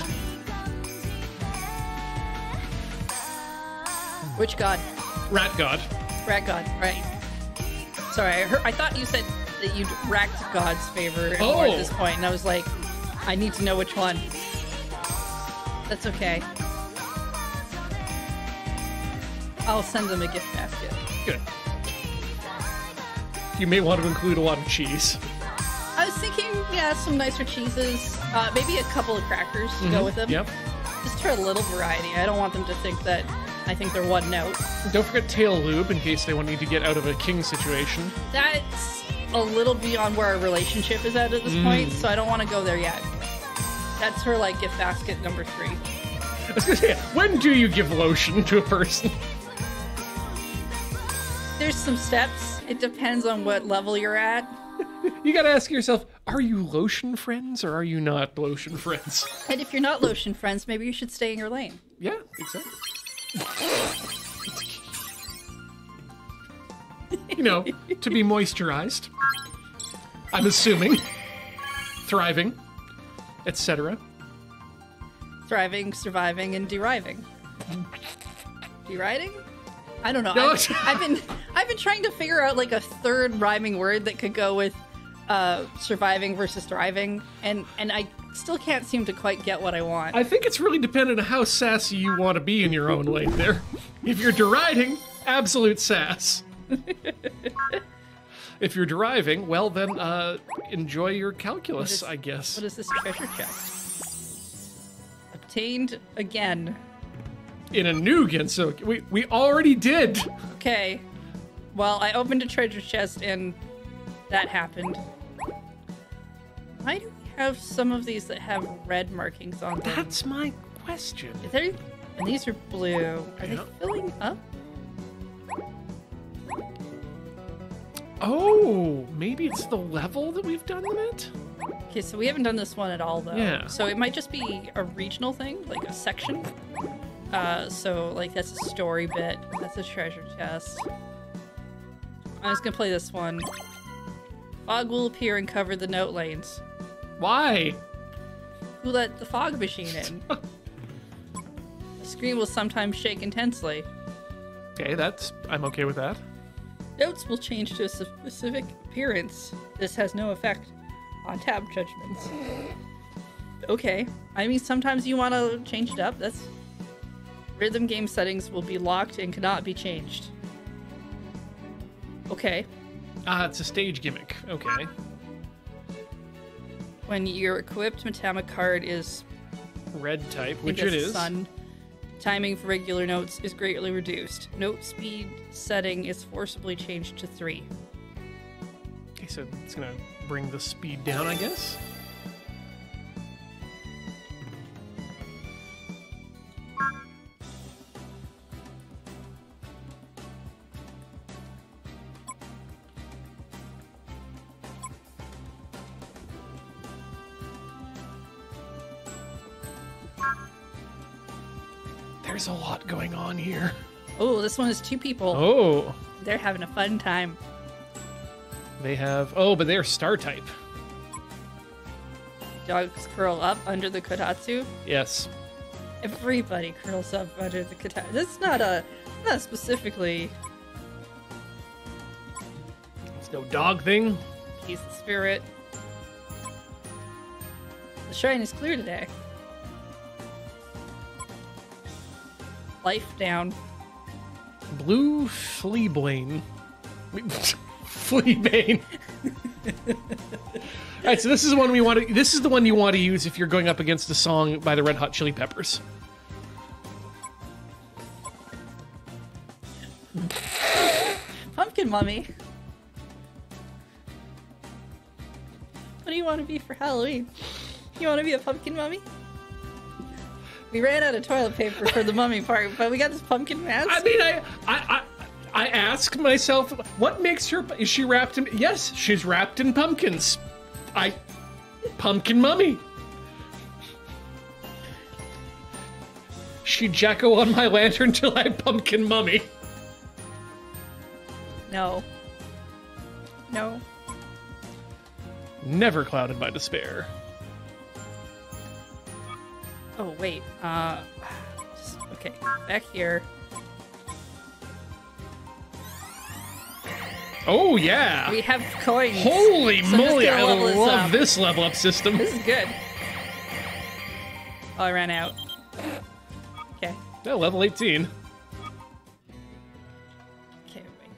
Which god? Rat God. Rat God, right. Sorry, I thought you said that you'd racked God's favor more at this point, and I was like, I need to know which one. That's okay. I'll send them a gift basket. Good. You may want to include a lot of cheese. I was thinking, yeah, some nicer cheeses. Maybe a couple of crackers to go with them. Yep. Just for a little variety. I don't want them to think that I think they're one note. Don't forget tail lube in case they want you to get out of a king situation. That's a little beyond where our relationship is at this point, so I don't want to go there yet. That's for like gift basket number 3. I was gonna say, when do you give lotion to a person? There's some steps. It depends on what level you're at. You gotta ask yourself, are you lotion friends or are you not lotion friends? And if you're not lotion friends, maybe you should stay in your lane. Yeah, exactly. You know, to be moisturized. I'm assuming. Thriving, etc. Thriving, surviving, and deriving. Deriding? I don't know. No. I've been trying to figure out like a third rhyming word that could go with surviving versus thriving, and I still can't seem to quite get what I want. I think it's really dependent on how sassy you want to be in your own lane there. If you're deriding, absolute sass. If you're driving, well then enjoy your calculus, I guess. What is this treasure chest? Obtained again. In a new Genso, we already did. Okay. Well, I opened a treasure chest and that happened. Why do we have some of these that have red markings on them? That's my question. And these are blue. Are they filling up? Oh, maybe it's the level that we've done them at? Okay, so we haven't done this one at all, though. Yeah. So it might just be a regional thing, like a section. So, like, that's a story bit. That's a treasure chest. I'm just gonna play this one. Fog will appear and cover the note lanes. Why? Who let the fog machine in? The screen will sometimes shake intensely. Okay, I'm okay with that. Notes will change to a specific appearance. This has no effect on tab judgments. Okay. I mean, sometimes you want to change it up. That's... Rhythm game settings will be locked and cannot be changed. Okay. It's a stage gimmick. Okay. When your equipped Matama card is... Red type, I think which it that's is. Sun, timing for regular notes is greatly reduced. Note speed setting is forcibly changed to 3. Okay, so it's gonna bring the speed down, I guess. There's a lot going on here. Oh, this one is 2 people. Oh. They're having a fun time. They have... Oh, but they're star type. Dogs curl up under the kotatsu. Yes. Everybody curls up under the kotatsu. That's not specifically... It's no dog thing. He's the spirit. The shrine is clear today. Life down. Blue Fleabane. Fleabane. Alright, so this is the one this is the one you want to use if you're going up against a song by the Red Hot Chili Peppers. Pumpkin Mummy. What do you want to be for Halloween? You want to be a pumpkin mummy? We ran out of toilet paper for the mummy part, but we got this pumpkin mask. I mean, I ask myself, what makes her... Is she wrapped in... Yes, she's wrapped in pumpkins. Pumpkin mummy. She Jacko on my lantern till I pumpkin mummy. No. No. Never clouded by despair. Oh, wait. Okay, back here. Oh, yeah. We have coins. Holy So I'm just moly, gonna I level this love up. this level up system. This is good. Oh, I ran out. Okay. Yeah, level 18. Okay, wait.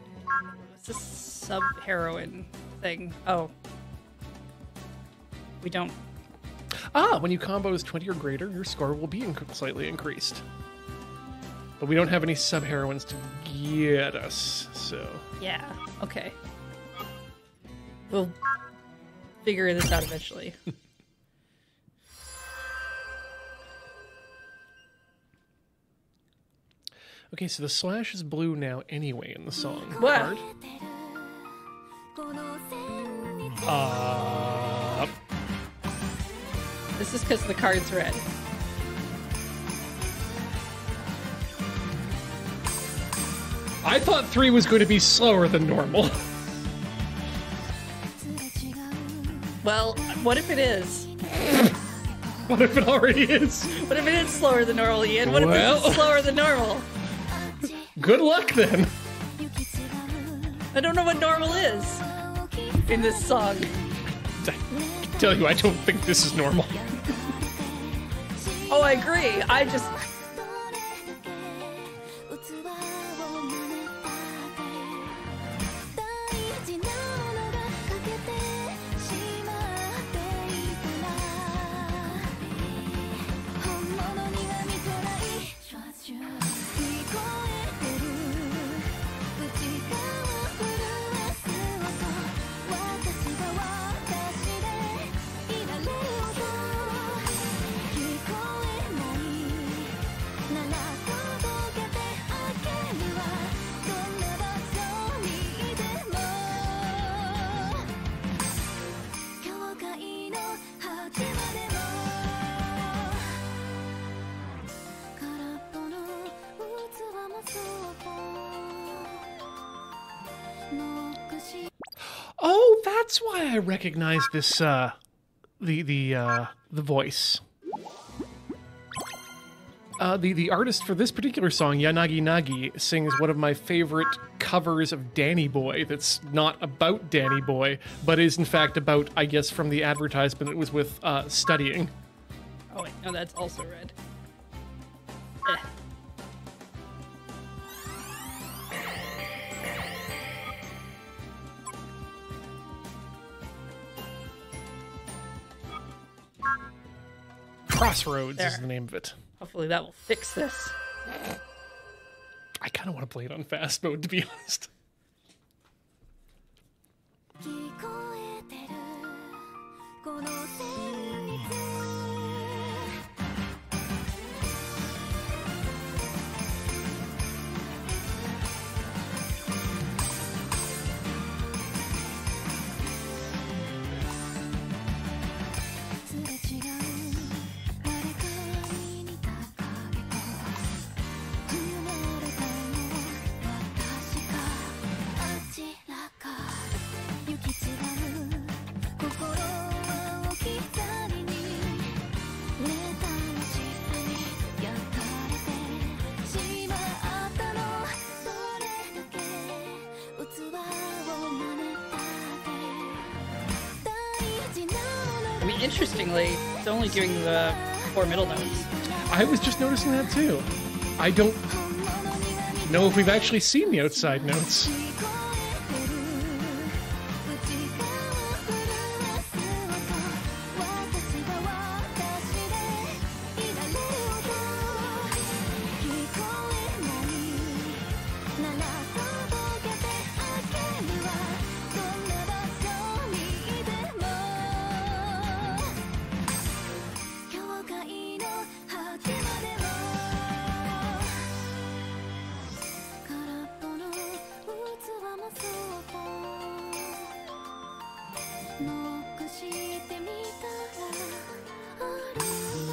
What's this sub-heroine thing? Oh. We don't... When you combos 20 or greater, your score will be slightly increased. But we don't have any sub-heroines to get us, so... Yeah, okay. We'll figure this out eventually. Okay, so the slash is blue now anyway in the song. What? Card. This is because the card's red. I thought 3 was going to be slower than normal. Well, what if it is? What if it already is? What if it is slower than normal, Ian? What if Well. it's slower than normal? Good luck then. I don't know what normal is in this song. I can tell you, I don't think this is normal. Oh, I agree. I just... That's why I recognize this, the voice. The artist for this particular song, Yanagi Nagi, sings one of my favorite covers of Danny Boy that's not about Danny Boy, but is in fact about, I guess, from the advertisement, it was with studying. Oh, wait, no, that's also red. Eh. Crossroads is There. the name of it. Hopefully that will fix this. I kind of want to play it on fast mode, to be honest. 聞こえてるこの旋律すれ違う誰かに似た影と夢れたのは私かあちらか行き継がぬ心は置き去りにレタの小さに焼かれてしまったのどれだけ器を真似たって大事なもの I mean, interestingly, it's only doing the 4 middle notes. I was just noticing that too. I don't know if we've actually seen the outside notes. 聞こえてる内側震わす音私が私でいられる音聞こえないなら届けてあげるわどんな場所にいても境界の果てまでも空っぽの器もそっとノックしてみたらあるわ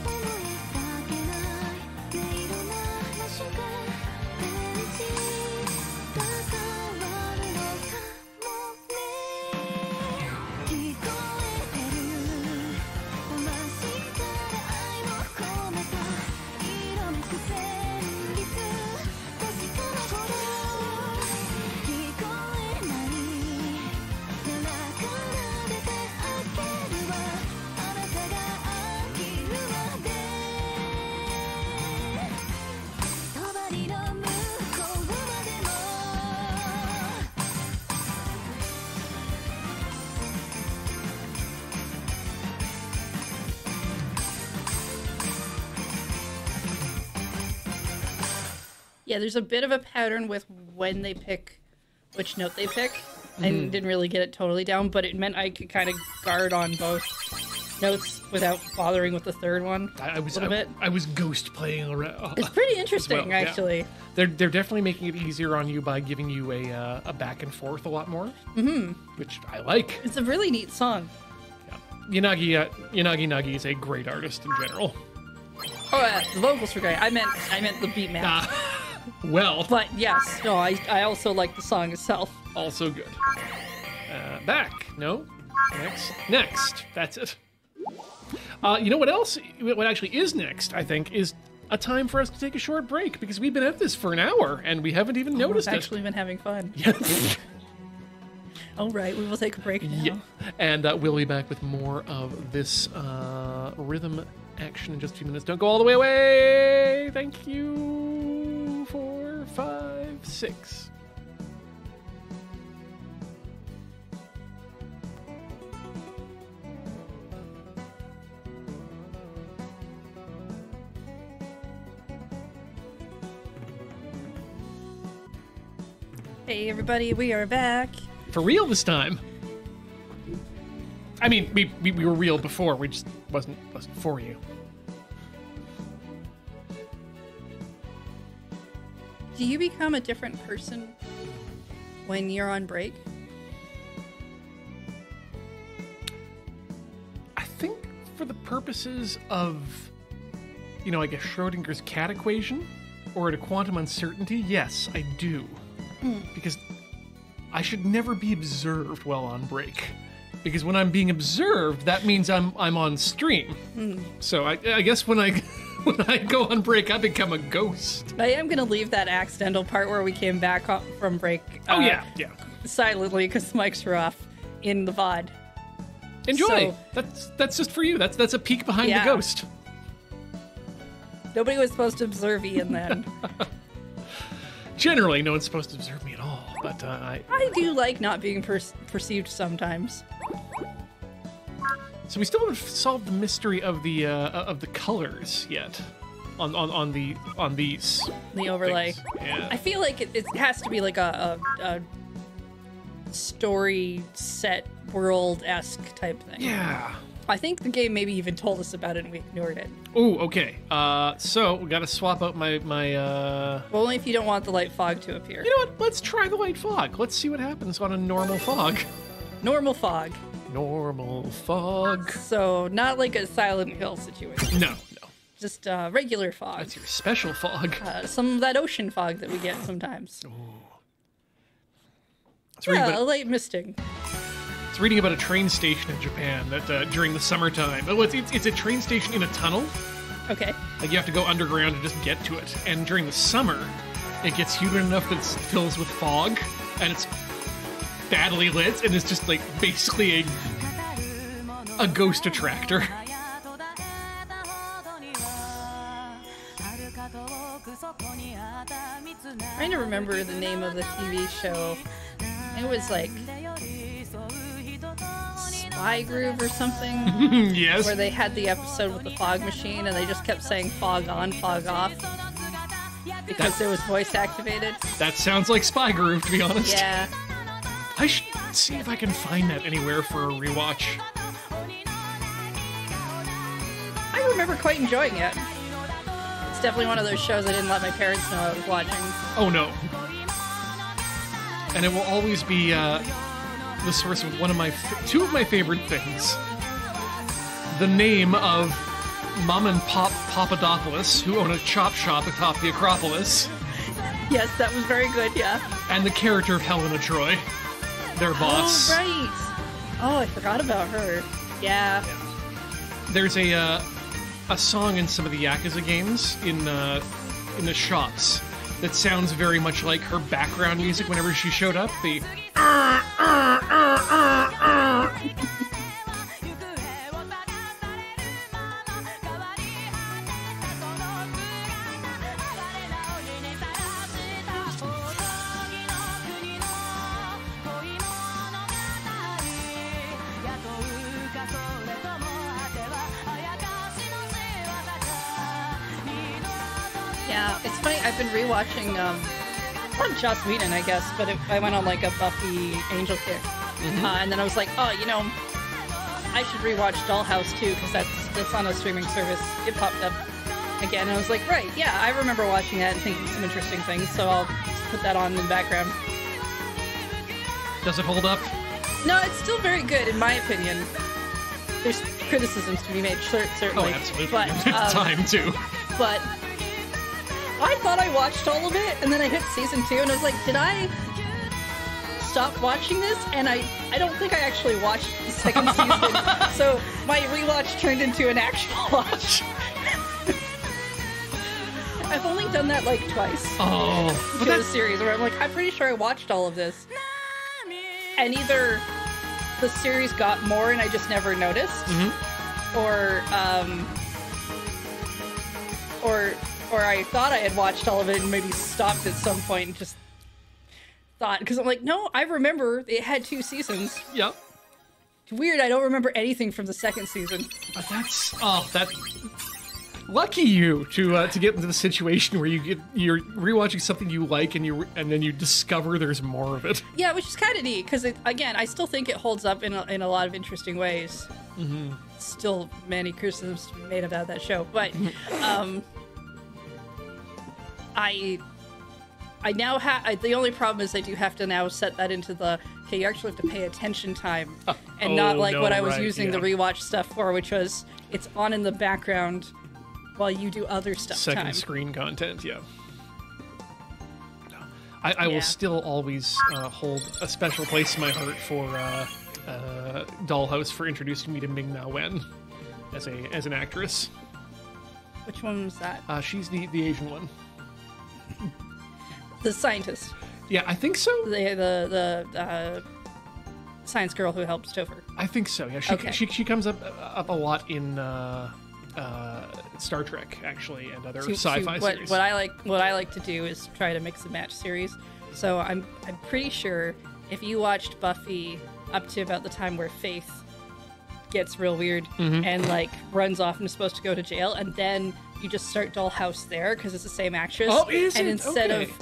思いがけない音色な瞬間電池が変わるのかもね聞こえてる真下で愛を込めた色めく旋律確かなほど聞こえないなら奏でてあげるわあなたが飽きるまで帳の向こうまでもYeah, there's a bit of a pattern with when they pick which note they pick. I didn't really get it totally down, but it meant I could kind of guard on both notes without bothering with the third one. I was a little bit. I was ghost playing around. It's pretty interesting, yeah. actually. They're definitely making it easier on you by giving you a back and forth a lot more, which I like. It's a really neat song. Yanagi Nagi is a great artist in general. Oh, yeah, the vocals were great. I meant the beat match. Well, But yes, no, I also like the song itself. also good. Back. No. Next. That's it. You know what else? What actually is next, I think, is a time for us to take a short break because we've been at this for an hour and we haven't even noticed We've it. actually been having fun. Yeah. All right, we will take a break now. Yeah. And we'll be back with more of this rhythm action in just a few minutes. Don't go all the way away. Thank you. 4, 5, 6. Hey, everybody, we are back. For real this time. I mean, we were real before. We just wasn't for you. Do you become a different person when you're on break? I think for the purposes of, I guess Schrodinger's cat equation or at a quantum uncertainty, yes, I do. Because I should never be observed while on break. Because when I'm being observed, that means I'm on stream. So I guess when I when I go on break, I become a ghost. I am going to leave that accidental part where we came back from break Oh yeah. silently because mics were off in the VOD. Enjoy. So- That's just for you. That's a peek behind Yeah. the ghost. Nobody was supposed to observe Ian then. Generally, no one's supposed to observe me at all. But I do like not being perceived sometimes. So we still haven't solved the mystery of the colors yet, on these The overlay. things. Yeah. I feel like it has to be like a story set world-esque type thing. Yeah. I think the game maybe even told us about it and we ignored it. Oh, okay. So we got to swap out my. Well, only if you don't want the light fog to appear. You know what? Let's try the light fog. Let's see what happens on a normal fog. Normal fog. Normal fog. So not like a Silent Hill situation. No. Just regular fog. That's your special fog. Some of that ocean fog that we get sometimes. It's reading Yeah, a about, light misting. it's reading about a train station in Japan that during the summertime. Oh, it's a train station in a tunnel. Okay. Like you have to go underground to just get to it. And during the summer, it gets humid enough that it fills with fog, and it's badly lit, and it's just like basically a ghost attractor. Trying to remember the name of the TV show. It was like Spy Groove or something. Yes. Where they had the episode with the fog machine and they just kept saying fog on, fog off. Because it was voice activated. That sounds like Spy Groove, to be honest. Yeah. I should see if I can find that anywhere for a rewatch. I remember quite enjoying it. It's definitely one of those shows I didn't let my parents know I was watching. Oh no. And it will always be the source of two of my favorite things. The name of Mom and Pop Papadopoulos, who own a chop shop atop the Acropolis, Yes, that was very good, yeah. and the character of Helena Troy, their boss. Oh, right. Oh, I forgot about her. Yeah. There's a song in some of the Yakuza games in the shops that sounds very much like her background music whenever she showed up. The Yeah, it's funny. I've been rewatching, not Joss Whedon, I guess, but I went on like a Buffy Angel kick. And then I was like, oh, you know, I should rewatch Dollhouse too, because that's on a streaming service. It popped up again, and I was like, right, yeah, I remember watching that and thinking some interesting things, so I'll put that on in the background. Does it hold up? No, it's still very good, in my opinion. There's criticisms to be made, certainly. Oh, absolutely. But, It's time too. But I thought I watched all of it, and then I hit season 2, and I was like, did I stop watching this? And I don't think I actually watched the second season. So my rewatch turned into an actual watch. I've only done that like twice. Oh, To the series, where I'm like, I'm pretty sure I watched all of this. And either the series got more and I just never noticed, or I thought I had watched all of it and maybe stopped at some point and just thought, because I'm like, no, I remember it had 2 seasons. Yep. It's weird, I don't remember anything from the second season. But that lucky you to get into the situation where you're rewatching something you like and then you discover there's more of it. Yeah, which is kind of neat, because again, I still think it holds up in a lot of interesting ways. Still many criticisms to be made about that show, but I now have, the only problem is I do have to now set that into the, okay, you actually have to pay attention time, and not like no, what I was right, using the yeah. rewatch stuff for, which was it's on in the background while you do other stuff Second time. screen content, yeah. I will Yeah. still always hold a special place in my heart for Dollhouse for introducing me to Ming Na Wen as an actress. Which one was that? She's the Asian one. The scientist. Yeah, I think so. The science girl who helps Topher. I think so. Yeah, Okay. she comes up a lot in Star Trek actually, and other sci-fi series. What I like to do is try to mix and match series. So I'm pretty sure if you watched Buffy up to about the time where Faith gets real weird and like runs off and is supposed to go to jail, and then you just start Dollhouse there because it's the same actress. Oh, is and it?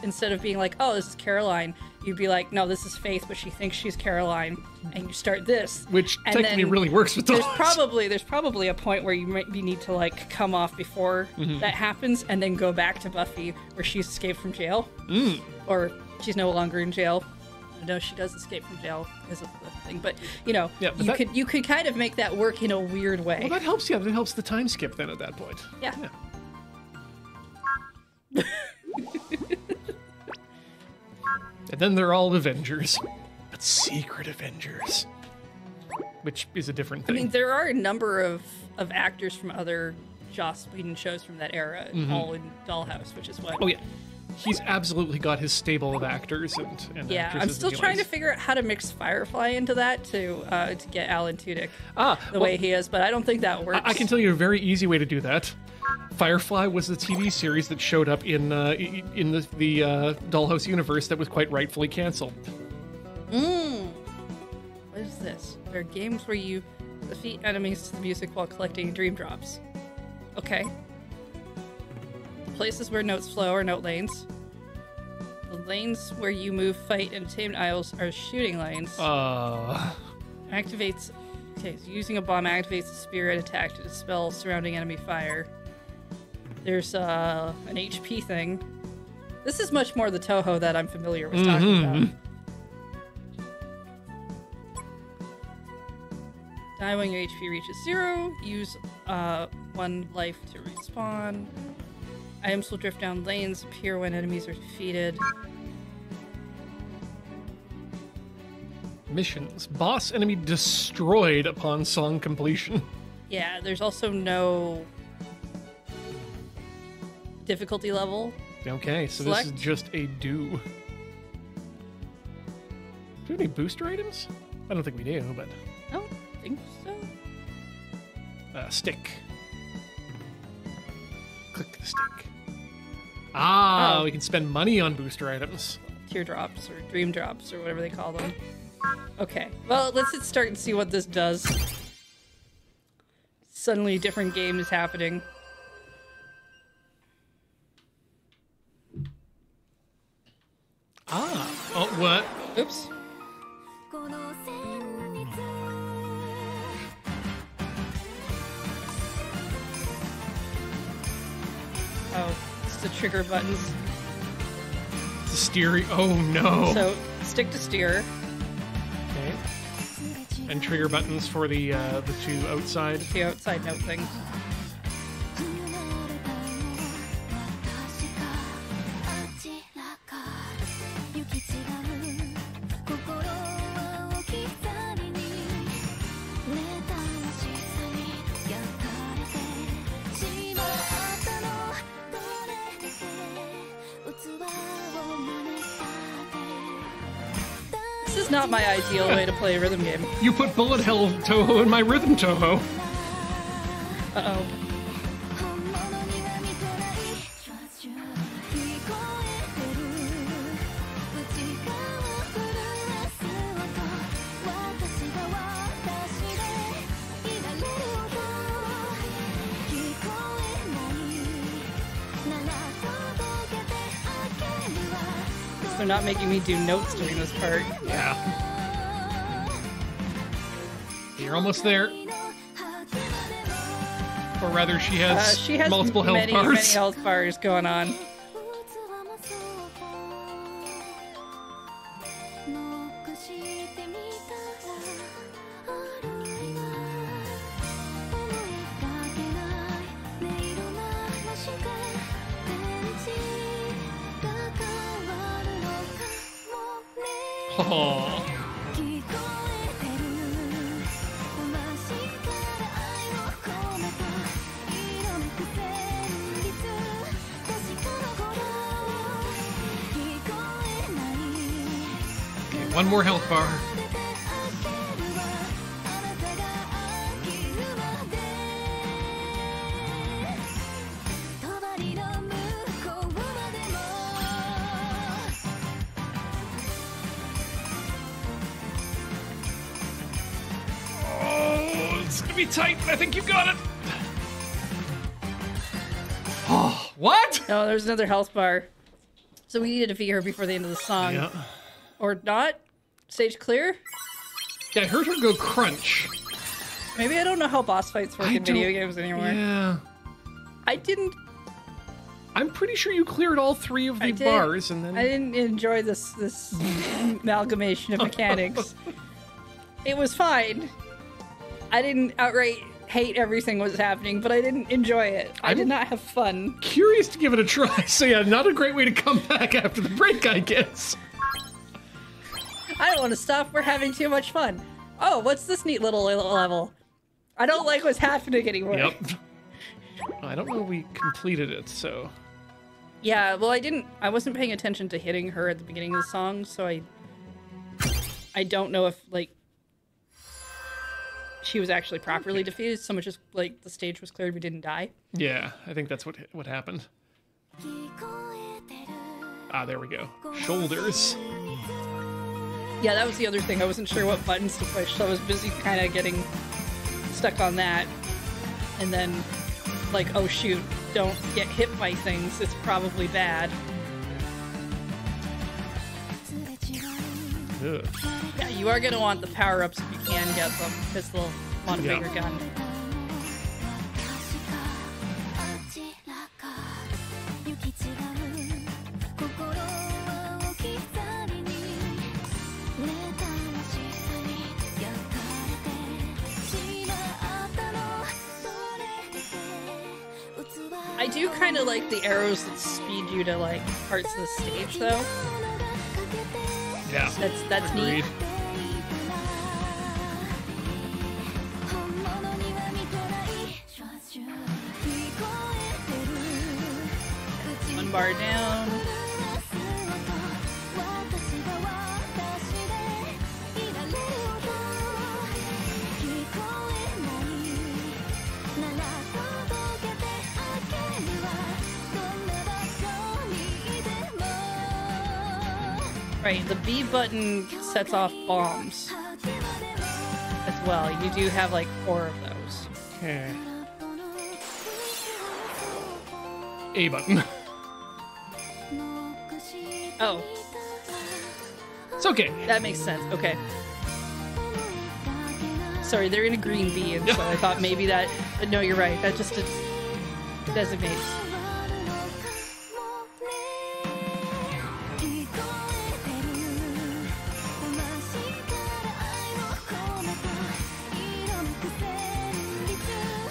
instead of being like, oh, this is Caroline, you'd be like, no, this is Faith, but she thinks she's Caroline, and you start this, Which and technically then really works with there's Dollhouse. there's probably a point where you need to like come off before that happens, and then go back to Buffy where she's escaped from jail, or she's no longer in jail. No, she does escape from jail because of the thing, but you know, Yeah, but you could kind of make that work in a weird way. Well, that helps. Yeah, that helps the time skip then at that point. Yeah. And then they're all Avengers, but secret Avengers, which is a different I thing. mean, there are a number of actors from other Joss Whedon shows from that era, all in Dollhouse, which is what. Oh yeah, he's absolutely got his stable of actors and Yeah, actresses I'm still that he trying to likes. figure out how to mix Firefly into that to get Alan Tudyk the well, way he is, but I don't think that works. I can tell you a very easy way to do that. Firefly was the TV series that showed up in the Dollhouse universe that was quite rightfully canceled. What is this? There are games where you defeat enemies to the music while collecting dream drops. Okay. Places where notes flow are note lanes. The lanes where you move, fight, and tame idols are shooting lanes. Activates. Okay, so using a bomb activates a spirit attack to dispel surrounding enemy fire. There's an HP thing. This is much more the Touhou that I'm familiar with talking about. Die when your HP reaches 0. Use 1 life to respawn. Items will drift down lanes, appear when enemies are defeated. Missions. Boss enemy destroyed upon song completion. Yeah, there's also no difficulty level. Okay, so Select. this is just a do. Do we have any booster items? I don't think we do, but I don't think so. stick. Click the stick. Ah, Oh. we can spend money on booster items. Teardrops or dream drops or whatever they call them. Okay, well, let's hit start and see what this does. Suddenly a different game is happening. Ah, oh, what? Oops. この旋律 Oh, it's the trigger buttons. The steering. Oh no. So, stick to steer. Okay. And trigger buttons for the two outside. The outside note thing. 離れた私があちらから行き違う心は置き去りに妬ましさに焼かれてしまったのどれだけ器を真似たって This is not my ideal way to play a rhythm game. You put bullet hell Touhou in my rhythm Touhou. Uh-oh. 本物には見てない Trust you 聞こえてる内側震わす音私が私でいられる音聞こえないなら届けてあげるわ They're not making me do notes during this part. Yeah. You're almost there. Or rather, she has, She has multiple health many bars. health bars going on. 残してみたらあるいは思いがけない音色ならしく電池が変わるの Oh. 聞こえてる真下から愛を込めた色めく旋律確かなほど聞こえない One more health bar. 出てあげるわあなたが飽きるまで帳の向こうまでも Oh, it's gonna be tight. I think you got it. Oh, what? No, there's another health bar. So we need to defeat her before the end of the song. Yeah. Or not? Stage clear? Yeah, I heard her go crunch. Maybe I don't know how boss fights work I in video don't- games anymore. Yeah. I didn't I'm pretty sure you cleared all 3 of the I did. bars and then I didn't enjoy this amalgamation of mechanics. It was fine. I didn't outright hate everything that was happening, but I didn't enjoy it. I did not have fun. curious to give it a try. So yeah, not a great way to come back after the break, I guess. I don't want to stop. We're having too much fun. Oh, what's this neat little level? I don't like what's happening anymore. Yep. I don't know if we completed it, so... Yeah, well, I wasn't paying attention to hitting her at the beginning of the song, so I don't know if, like, she was actually properly defeated so much as, like, the stage was cleared, we didn't die. Yeah, I think that's what happened. 聞こえてる Ah, there we go. Shoulders. Yeah, that was the other thing. I wasn't sure what buttons to push, so I was busy kind of getting stuck on that. And then, like, oh shoot, don't get hit by things. It's probably bad. すれ違う Ugh. Yeah, you are going to want the power-ups if you can get them, because they'll want a Yeah. bigger gun. 確かあちらか行き違う心は置き去りにネタの下に焼かれてしまったのそれで器 I do kind of like the arrows that speed you to, like, parts of the stage, though. Yeah. That's neat. Agreed. 本物には見てない聞こえてる One bar down. 私が私でいられる音聞こえないなら届けてあげるわどんな場所にいても Right, the B button sets off bombs as well. You do have, like, 4 of those. Okay. A button. Oh, It's okay. that makes sense. Okay. Sorry, they're in a green B, and so I thought maybe that... But no, you're right. That just designates.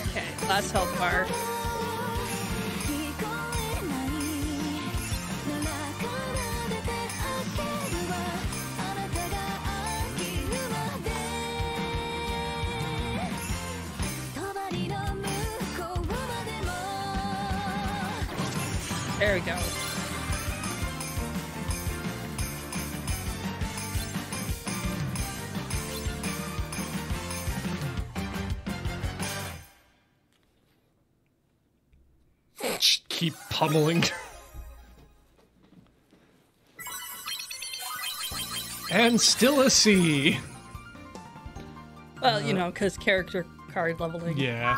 Okay, last health bar. There we go. Just keep pummeling. And still a C. Well, you know, because character card leveling. Yeah.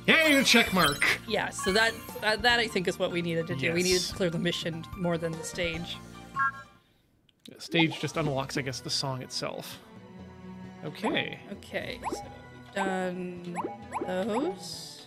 Yay, a check mark. Yeah, so that I think is what we needed to do. We needed Yes. to clear the mission more than the stage. The stage just unlocks, I guess, the song itself. Okay. Okay, so we've done those.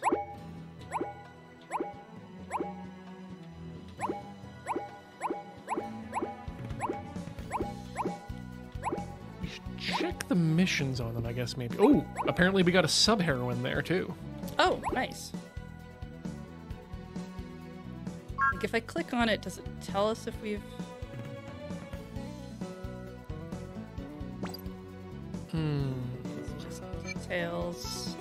We should check the missions on them, I guess, maybe. Oh, apparently we got a sub-heroine there, too. Oh, nice. Like if I click on it, does it tell us if we've... It's just details.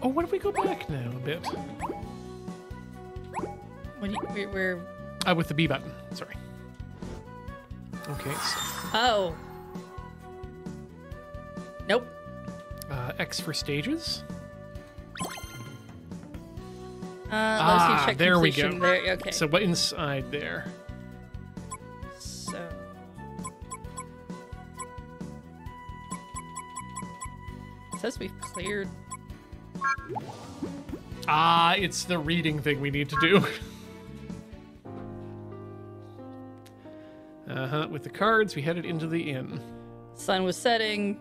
Oh, what if we go back now a bit? When we're With the B button. Sorry. Okay. So, oh. Nope. X for stages. Let's see, check there we completion. go. There, okay. So what inside there? So it says we've cleared. It's the reading thing we need to do. With the cards, we headed into the inn. Sun was setting.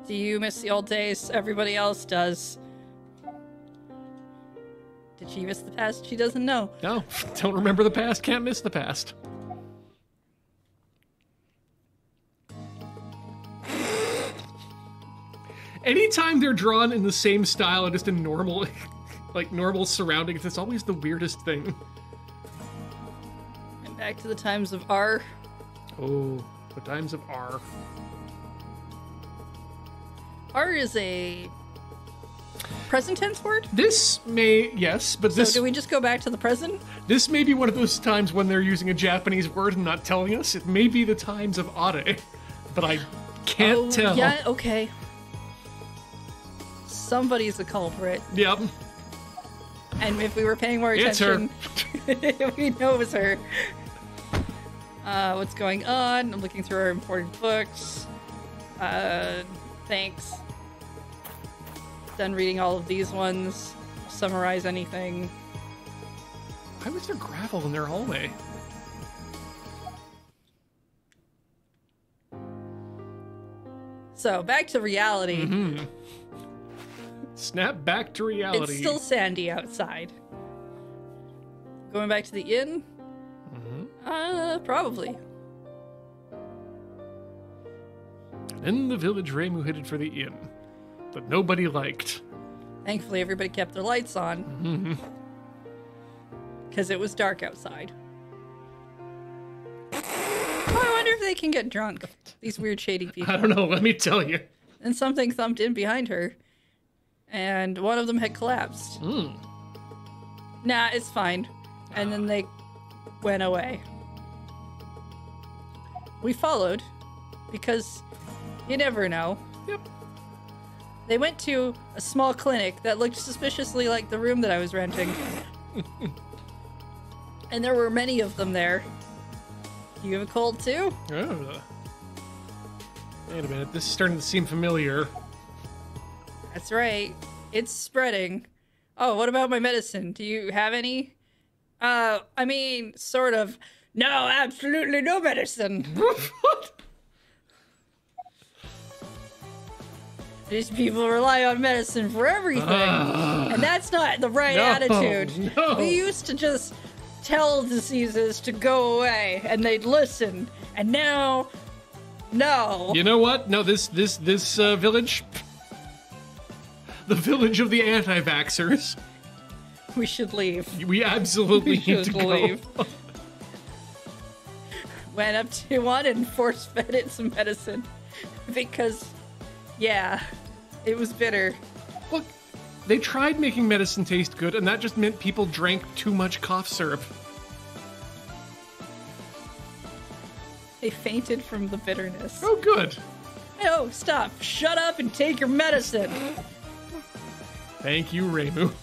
Do you miss the old days? Everybody else does. Did she miss the past? She doesn't know. No, don't remember the past, can't miss the past. Anytime they're drawn in the same style and just in normal, like normal surroundings, it's always the weirdest thing. And back to the times of R. Oh, the times of R. R is a present tense word? This may, yes, but this So do we just go back to the present? this may be one of those times when they're using a Japanese word and not telling us. It may be the times of Are, but I can't tell. Yeah, okay. Somebody's the culprit. Yep. And if we were paying more It's her. attention, we know it was her. What's going on? I'm looking through our important books. Thanks. Done reading all of these ones. Summarize anything. Why was there gravel in their hallway? So, back to reality. Snap back to reality. It's still sandy outside. Going back to the inn? Probably. In the village, Reimu headed for the inn, but nobody liked. Thankfully, everybody kept their lights on. Because it was dark outside. Oh, I wonder if they can get drunk. These weird, shady people. I don't know, let me tell you. And something thumped in behind her. And one of them had collapsed. Nah, it's fine. And then they went away. We followed because you never know. Yep. They went to a small clinic that looked suspiciously like the room that I was renting. And there were many of them there. You have a cold too? Oh. Wait a minute, this is starting to seem familiar. That's right. It's spreading. Oh, what about my medicine? Do you have any? I mean, sort of. No, absolutely no medicine. What? These people rely on medicine for everything. And that's not the right attitude. No. We used to just tell diseases to go away and they'd listen. And now, no. You know what? No, this village, the village of the anti-vaxxers. We should leave. We absolutely We need to should go. leave. Went up to one and force-fed it some medicine. Because, yeah, it was bitter. Look, they tried making medicine taste good, and that just meant people drank too much cough syrup. They fainted from the bitterness. Oh, good. No, stop. Shut up and take your medicine. Thank you, Reimu.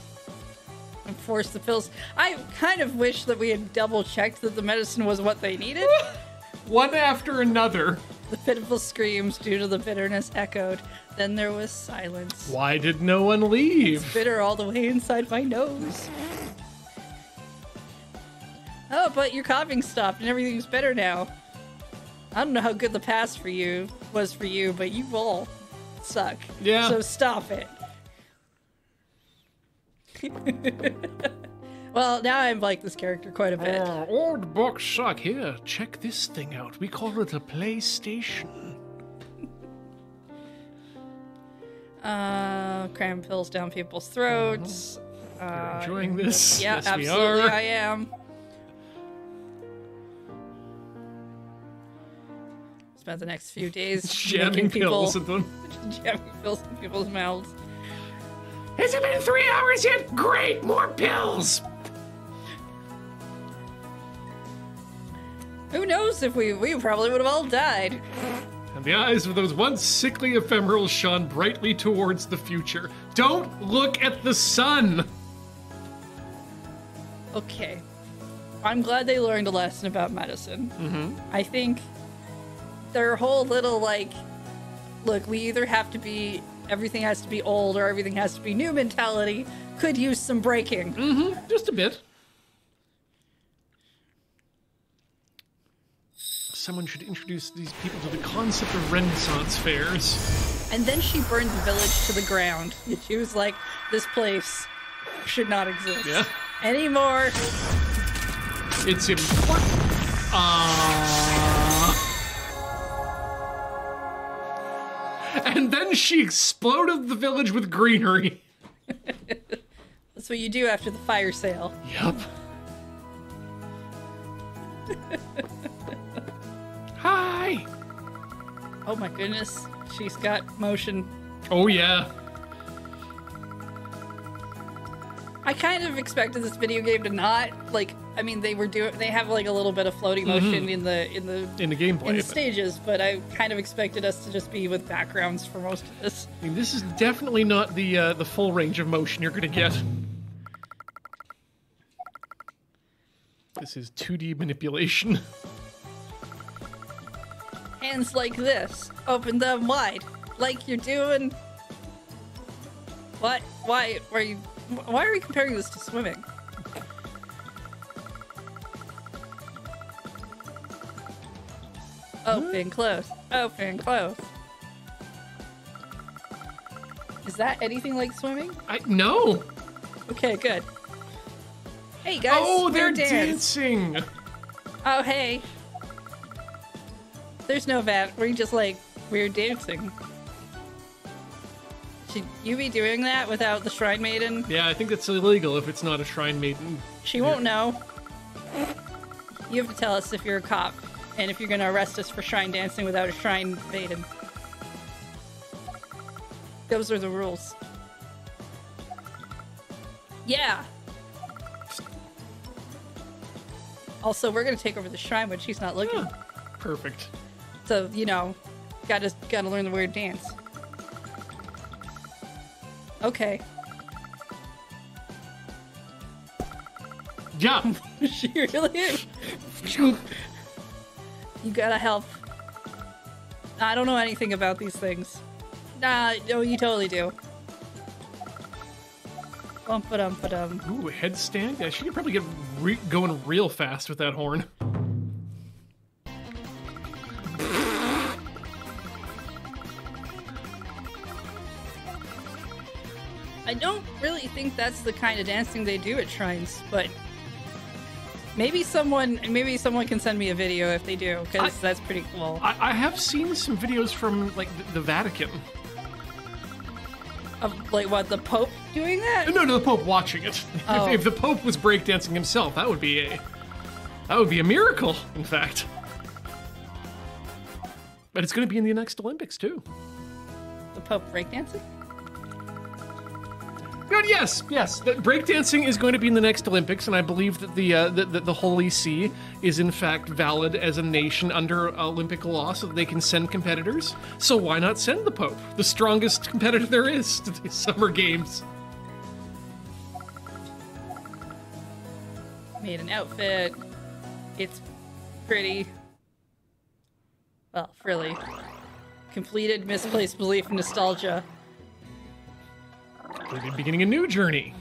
And force the pills. I kind of wish that we had double-checked that the medicine was what they needed. One after another. The pitiful screams due to the bitterness echoed. Then there was silence. Why did no one leave? Bitter all the way inside my nose. Oh, but your coughing stopped and everything's better now. I don't know how good the past was for you, but you all suck. Yeah. So stop it. Well, now I like this character quite a bit. Old books suck. Here, check this thing out. We call it a PlayStation. Cram pills down people's throats. You're enjoying this? Yeah, Yes, absolutely we are. I am. Spent the next few days Jamming making pills people at them. jamming pills in people's mouths. Has it been 3 hours yet? Great, more pills. Who knows if we probably would have all died. And the eyes of those once sickly ephemerals shone brightly towards the future. Don't look at the sun! Okay. I'm glad they learned a lesson about medicine. Mm-hmm. I think their whole little, like, look, we either have to be, everything has to be old or everything has to be new mentality could use some breaking. Mm-hmm. Just a bit. Someone should introduce these people to the concept of Renaissance fairs. And then she burned the village to the ground. She was like, this place should not exist Yeah. anymore. It's important. And then she exploded the village with greenery. That's what you do after the fire sale. Yep. Hi. Oh my goodness. She's got motion. Oh yeah. I kind of expected this video game to not, like, I mean, they have like a little bit of floating motion in the In the gameplay. in the but- stages, but I kind of expected us to just be with backgrounds for most of this. I mean, this is definitely not the full range of motion you're gonna get. This is 2D manipulation. Hands like this. Open them wide. Like you're doing... What? Why are we comparing this to swimming? Open, close. Open, close. Is that anything like swimming? No. Okay, good. Hey guys, Oh, they're weird dance. dancing. Oh, hey. There's no vat. We're just like weird dancing. Should you be doing that without the Shrine Maiden? Yeah, I think that's illegal if it's not a shrine maiden. She won't know. You have to tell us if you're a cop and if you're going to arrest us for shrine dancing without a Shrine Maiden. Those are the rules. Yeah. Also, we're going to take over the shrine when she's not looking. Yeah. Perfect. So, you know, gotta learn the weird dance. Okay. Yeah. She really... You gotta help. I don't know anything about these things. Nah, no, you totally do. Bum-ba-dum-ba-dum. Ooh, headstand? Yeah, she could probably get going real fast with that horn. I don't really think that's the kind of dancing they do at shrines, but maybe someone can send me a video if they do, because that's pretty cool. I have seen some videos from, like, the Vatican. Of, like, what, the Pope doing that? No, the Pope watching it. Oh. If the Pope was breakdancing himself, that would be a miracle, in fact. But it's going to be in the next Olympics, too. The Pope breakdancing? Good, yes. Breakdancing is going to be in the next Olympics, and I believe that the Holy See is in fact valid as a nation under Olympic law, so that they can send competitors. So why not send the Pope, the strongest competitor there is, to the Summer Games? Made an outfit. It's pretty. Well, really. Completed misplaced belief and nostalgia. We're beginning a new journey.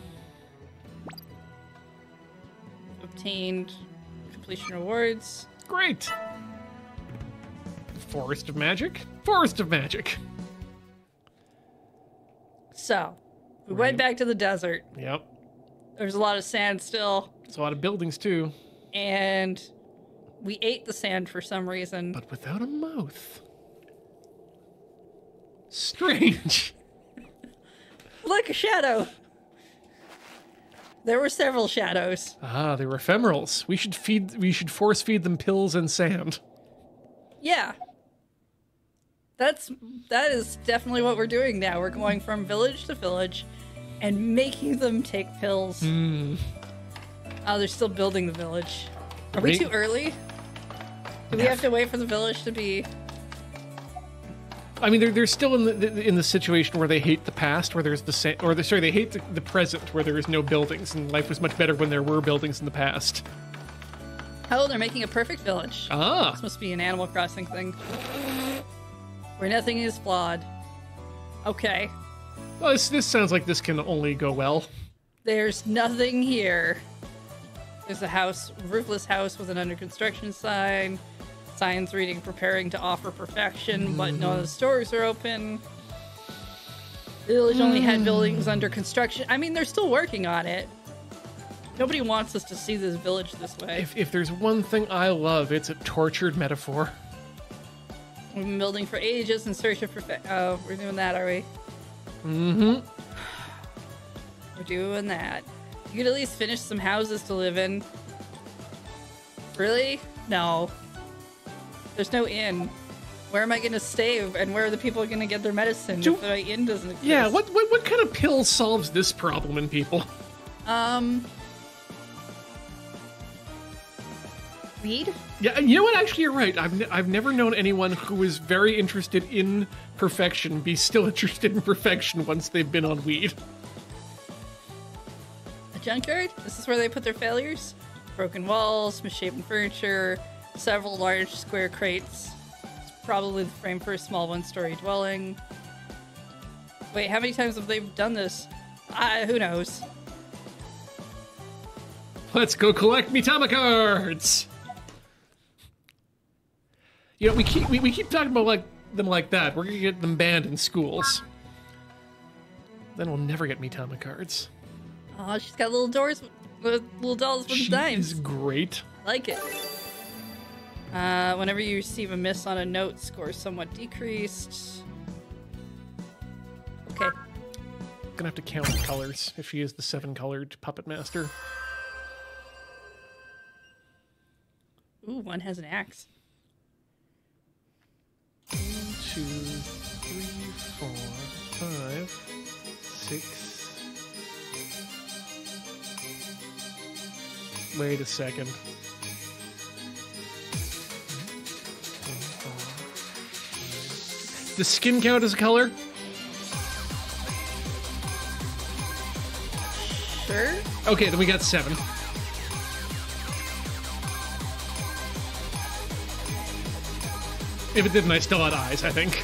Obtained completion rewards. Great. Forest of Magic. Forest of Magic. So, we went back to the desert. Yep. There's a lot of sand still. There's a lot of buildings, too. And we ate the sand for some reason. But without a mouth. Strange. Look, a shadow. There were several shadows. Ah, they were ephemerals. We should force feed them pills and sand. Yeah. That is definitely what we're doing now. We're going from village to village and making them take pills. Oh, they're still building the village. Are we too early? Do we have to wait for the village to be... I mean, they're still in the situation where they hate the past, where there's they hate the present, where there is no buildings, and life was much better when there were buildings in the past. Oh, they're making a perfect village. Ah. This must be an Animal Crossing thing. Where nothing is flawed. Okay. Well, this sounds like this can only go well. There's nothing here. There's a house, roofless house with an under construction sign. Signs reading preparing to offer perfection, but none of the stores are open. The village only had buildings under construction. I mean, they're still working on it. Nobody wants us to see this village this way. If there's one thing I love, it's a tortured metaphor. We've been building for ages in search of perfection. Oh, we're doing that, are we? Mm-hmm. We're doing that. You could at least finish some houses to live in. Really? No. There's no inn. Where am I going to stay? And where are the people going to get their medicine if the inn doesn't exist? Yeah, what kind of pill solves this problem in people? Weed? Yeah, you know what? Actually, you're right. I've never known anyone who was very interested in perfection be still interested in perfection once they've been on weed. A junkyard? This is where they put their failures? Broken walls, misshapen furniture, several large square crates. It's probably the frame for a small one-story dwelling. Wait, how many times have they done this? Who knows? Let's go collect Mitama cards! You know, we keep talking about them like that. We're gonna get them banned in schools. Then we'll never get Mitama cards. Oh, she's got little doors, little dolls with dimes. She is great. Like it. Whenever you receive a miss on a note, score somewhat decreased. Okay. Gonna have to count the colors if she is the 7-colored puppet master. Ooh, one has an axe. 1, 2, 3, 4, 5, 6. Wait a second. Does skin count as a color? Sure. Okay, then we got 7. If it didn't, I still had eyes, I think.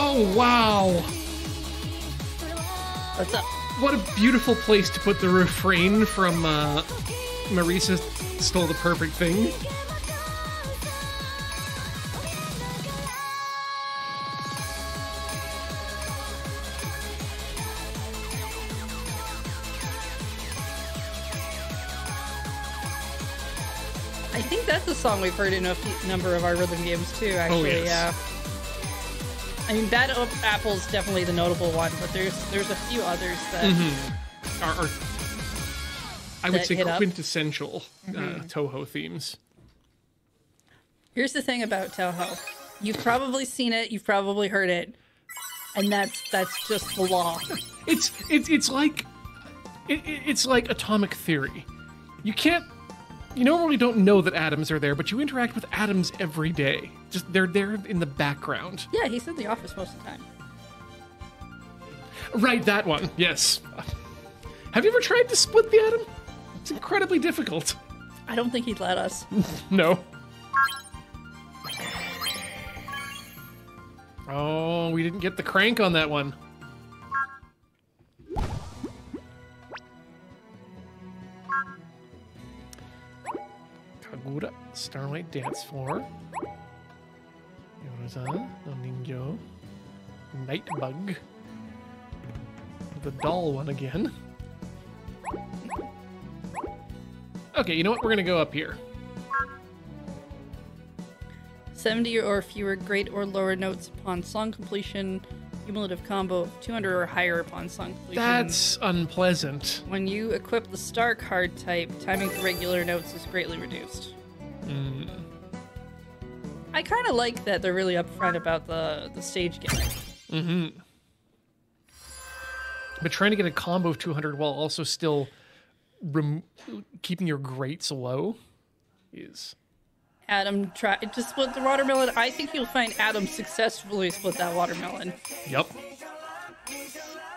Oh, wow. What's up? What a beautiful place to put the refrain from Marisa Stole the Perfect Thing. I think that's a song we've heard in a number of our rhythm games too, actually. Oh, yes. Yeah. I mean, Bad Apple's definitely the notable one, but there's a few others that Are I would that say hit up. quintessential Touhou themes. Here's the thing about Touhou. You've probably seen it, you've probably heard it, and that's just the law. It's like atomic theory. You normally don't know that atoms are there, but you interact with atoms every day. Just they're there in the background. Yeah, he's in the office most of the time. Right, that one. Yes. Have you ever tried to split the atom? It's incredibly difficult. I don't think he'd let us. No. Oh, we didn't get the crank on that one. Kagura Starlight Dance Floor. Yoroza, no Ningyo. Nightbug. The doll one again. Okay, you know what? We're gonna go up here. 70 or fewer great or lower notes upon song completion. Cumulative combo of 200 or higher upon song completion. That's unpleasant. When you equip the star card type, timing for regular notes is greatly reduced. I kind of like that they're really upfront about the stage gimmick. But trying to get a combo of 200 while also still keeping your greats low is... Adam tried to split the watermelon. I think you'll find Adam successfully split that watermelon. Yep.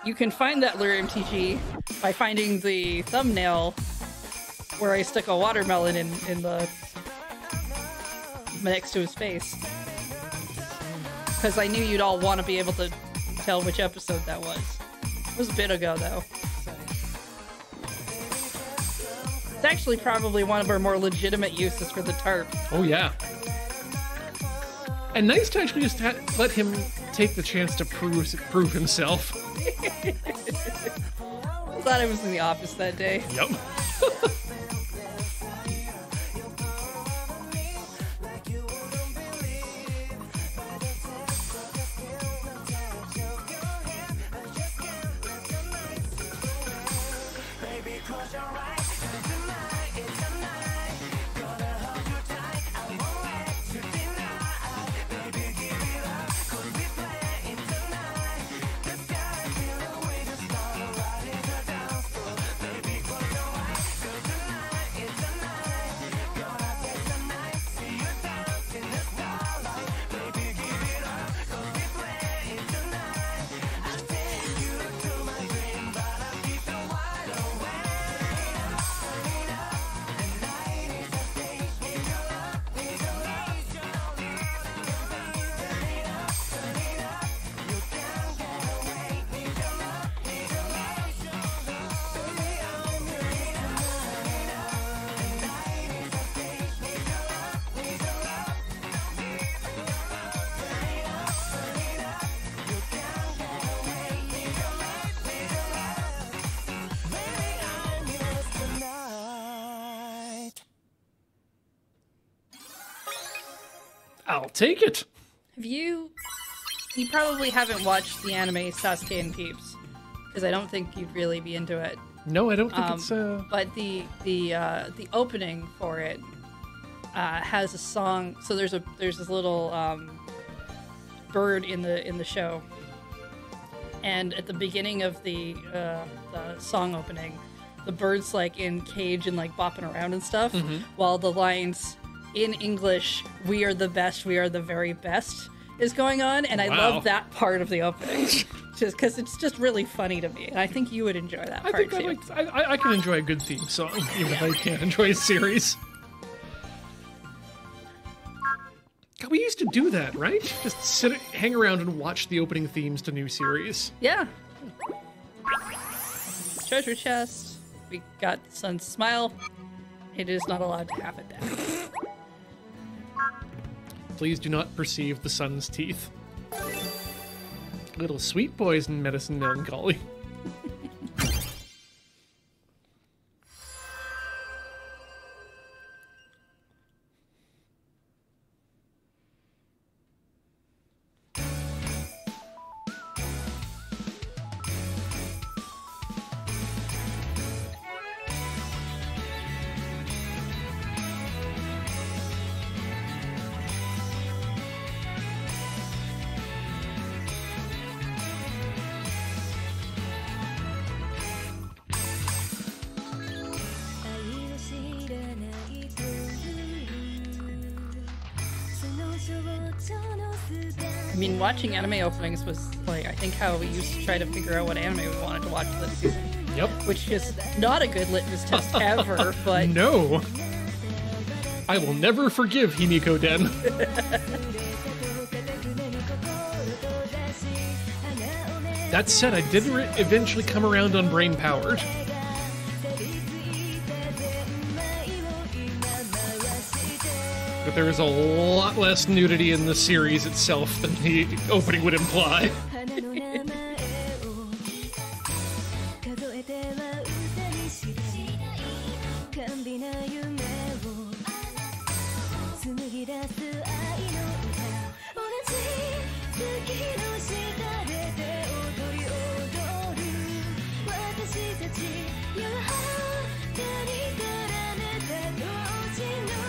You can find that Lure MTG by finding the thumbnail where I stuck a watermelon in the next to his face. Because I knew you'd all want to be able to tell which episode that was. It was a bit ago, though. It's actually probably one of our more legitimate uses for the tarp. Oh, yeah. And nice to actually just let him take the chance to prove himself. Glad I was in the office that day. Yep. I'll take it. Have you probably haven't watched the anime Sasuke and Peeps, because I don't think you'd really be into it. No, I don't think it's... But the opening for it has a song. So there's this little bird in the show, and at the beginning of the song opening, the bird's like in cage and like bopping around and stuff, while the lines in English, "We are the best, we are the very best," is going on, and I love that part of the opening, just because it's just really funny to me, and I think you would enjoy that part too. I can enjoy a good theme song, even if I can't enjoy a series. God, we used to do that, right? Just hang around and watch the opening themes to new series. Yeah. Treasure chest. We got the sun's smile. It is not allowed to have it down. Please do not perceive the sun's teeth. Little sweet boys in medicine melancholy. I mean, watching anime openings was like, I think how we used to try to figure out what anime we wanted to watch this season. Yep. Which is not a good litmus test ever, but No. I will never forgive Himiko Den. That said, I did eventually come around on Brain Powered. But there is a lot less nudity in the series itself than the opening would imply.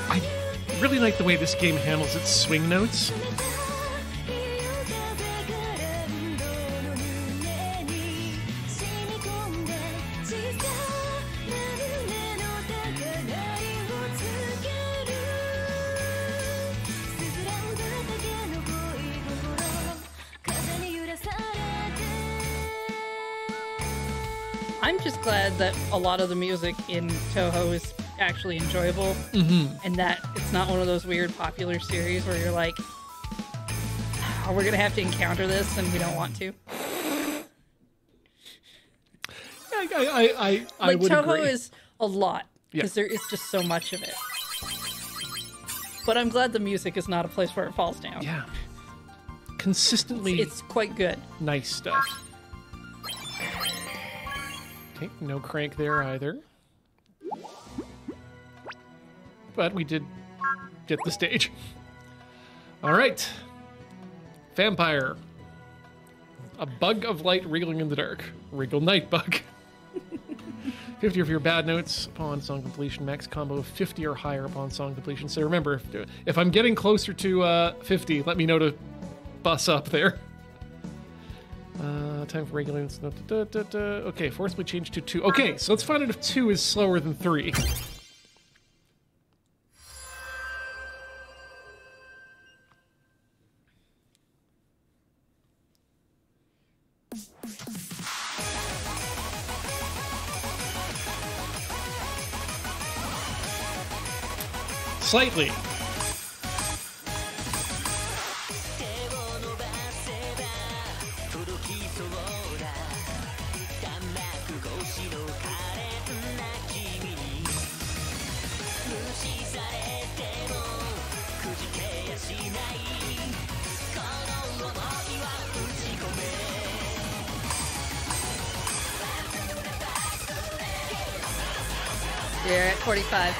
I really like the way this game handles its swing notes. I'm just glad that a lot of the music in Touhou is actually enjoyable, and that it's not one of those weird popular series where you're like, oh, we're gonna have to encounter this and we don't want to. I Like would Touhou agree. is a lot because there is just so much of it. But I'm glad the music is not a place where it falls down. Yeah. Consistently It's quite good. nice stuff. Okay, no crank there either. But we did get the stage. All right. Vampire. A bug of light wriggling in the dark. Wriggle night bug. 50 of your bad notes upon song completion. Max combo of 50 or higher upon song completion. So remember, if I'm getting closer to 50, let me know to bus up there. Time for regulating. Okay, forcibly change to 2. Okay, so let's find out if 2 is slower than 3. Slightly. You're at 45.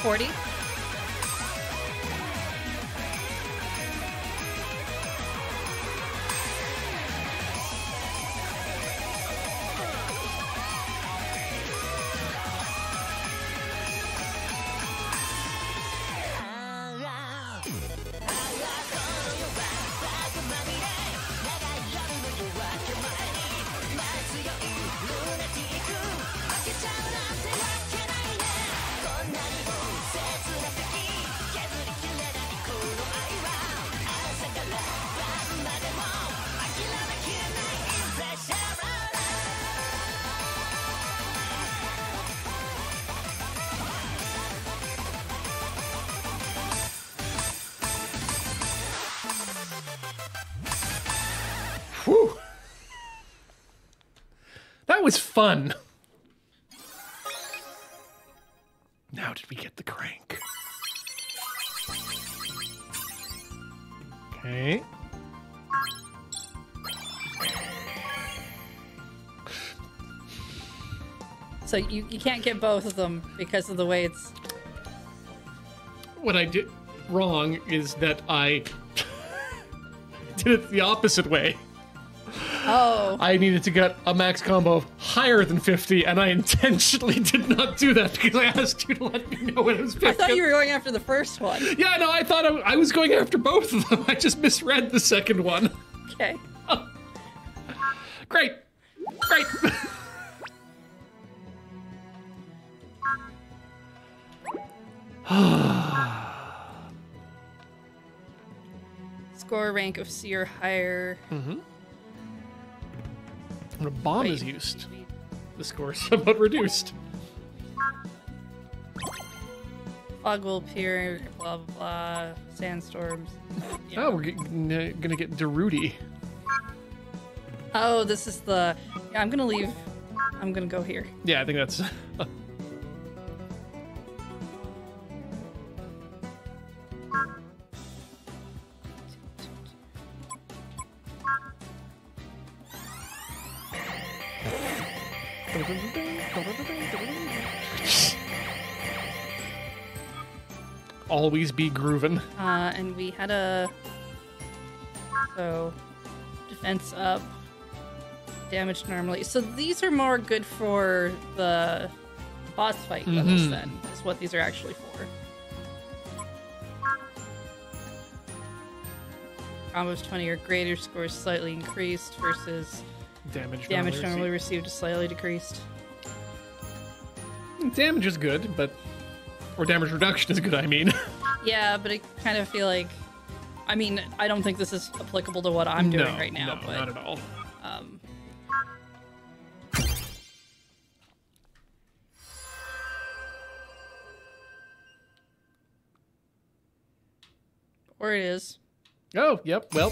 $40. Whew. That was fun. Now did we get the crank? Okay. So you can't get both of them because of the way it's... what I did wrong is that I did it the opposite way. Oh. I needed to get a max combo higher than 50, and I intentionally did not do that because I asked you to let me know when it was 50. I thought you were going after the first one. Yeah, no, I thought I was going after both of them. I just misread the second one. Okay. Great. Great. Score rank of C or higher. When a bomb is Wait. used, the score is somewhat reduced. Fog will appear, blah, blah, blah. Sandstorms. Yeah. Oh, we're gonna get Darude. Oh, this is the... Yeah, I'm gonna leave. I'm gonna go here. Yeah, I think that's... Always be groovin'. And we had a... So, defense up. Damage normally. So these are more good for the boss fight levels then, is what these are actually for. Combos 20 or greater, scores slightly increased versus Damage normally received is slightly decreased. Damage is good, but... Or damage reduction is good, I mean. Yeah, but I kind of feel like... I mean, I don't think this is applicable to what I'm doing right now, No, but... not at all. Or it is. Oh, yep, well.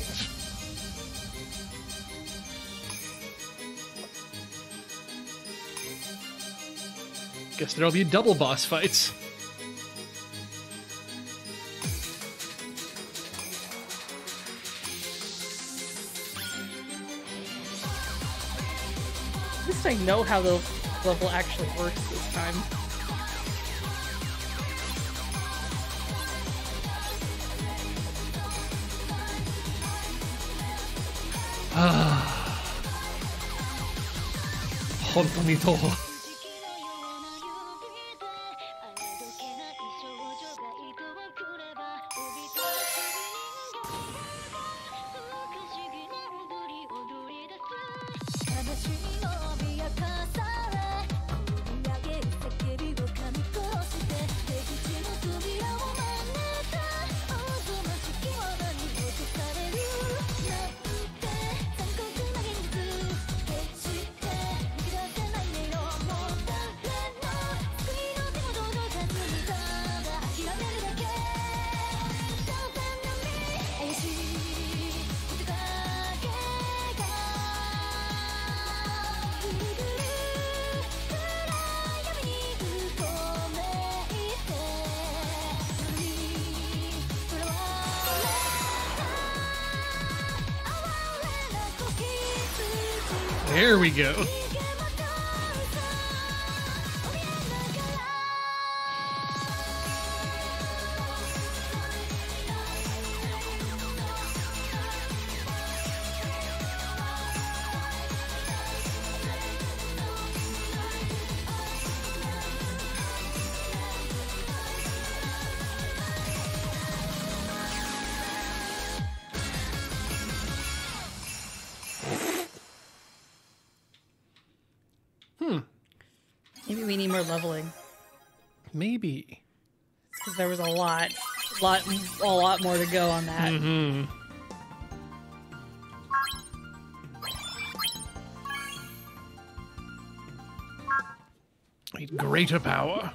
Guess there'll be double boss fights. At least I know how the level actually works this time. Hontoni Touhou. 'There we go. Maybe we need more leveling. Maybe. Because there was a lot more to go on that. Mm-hmm. Need greater power.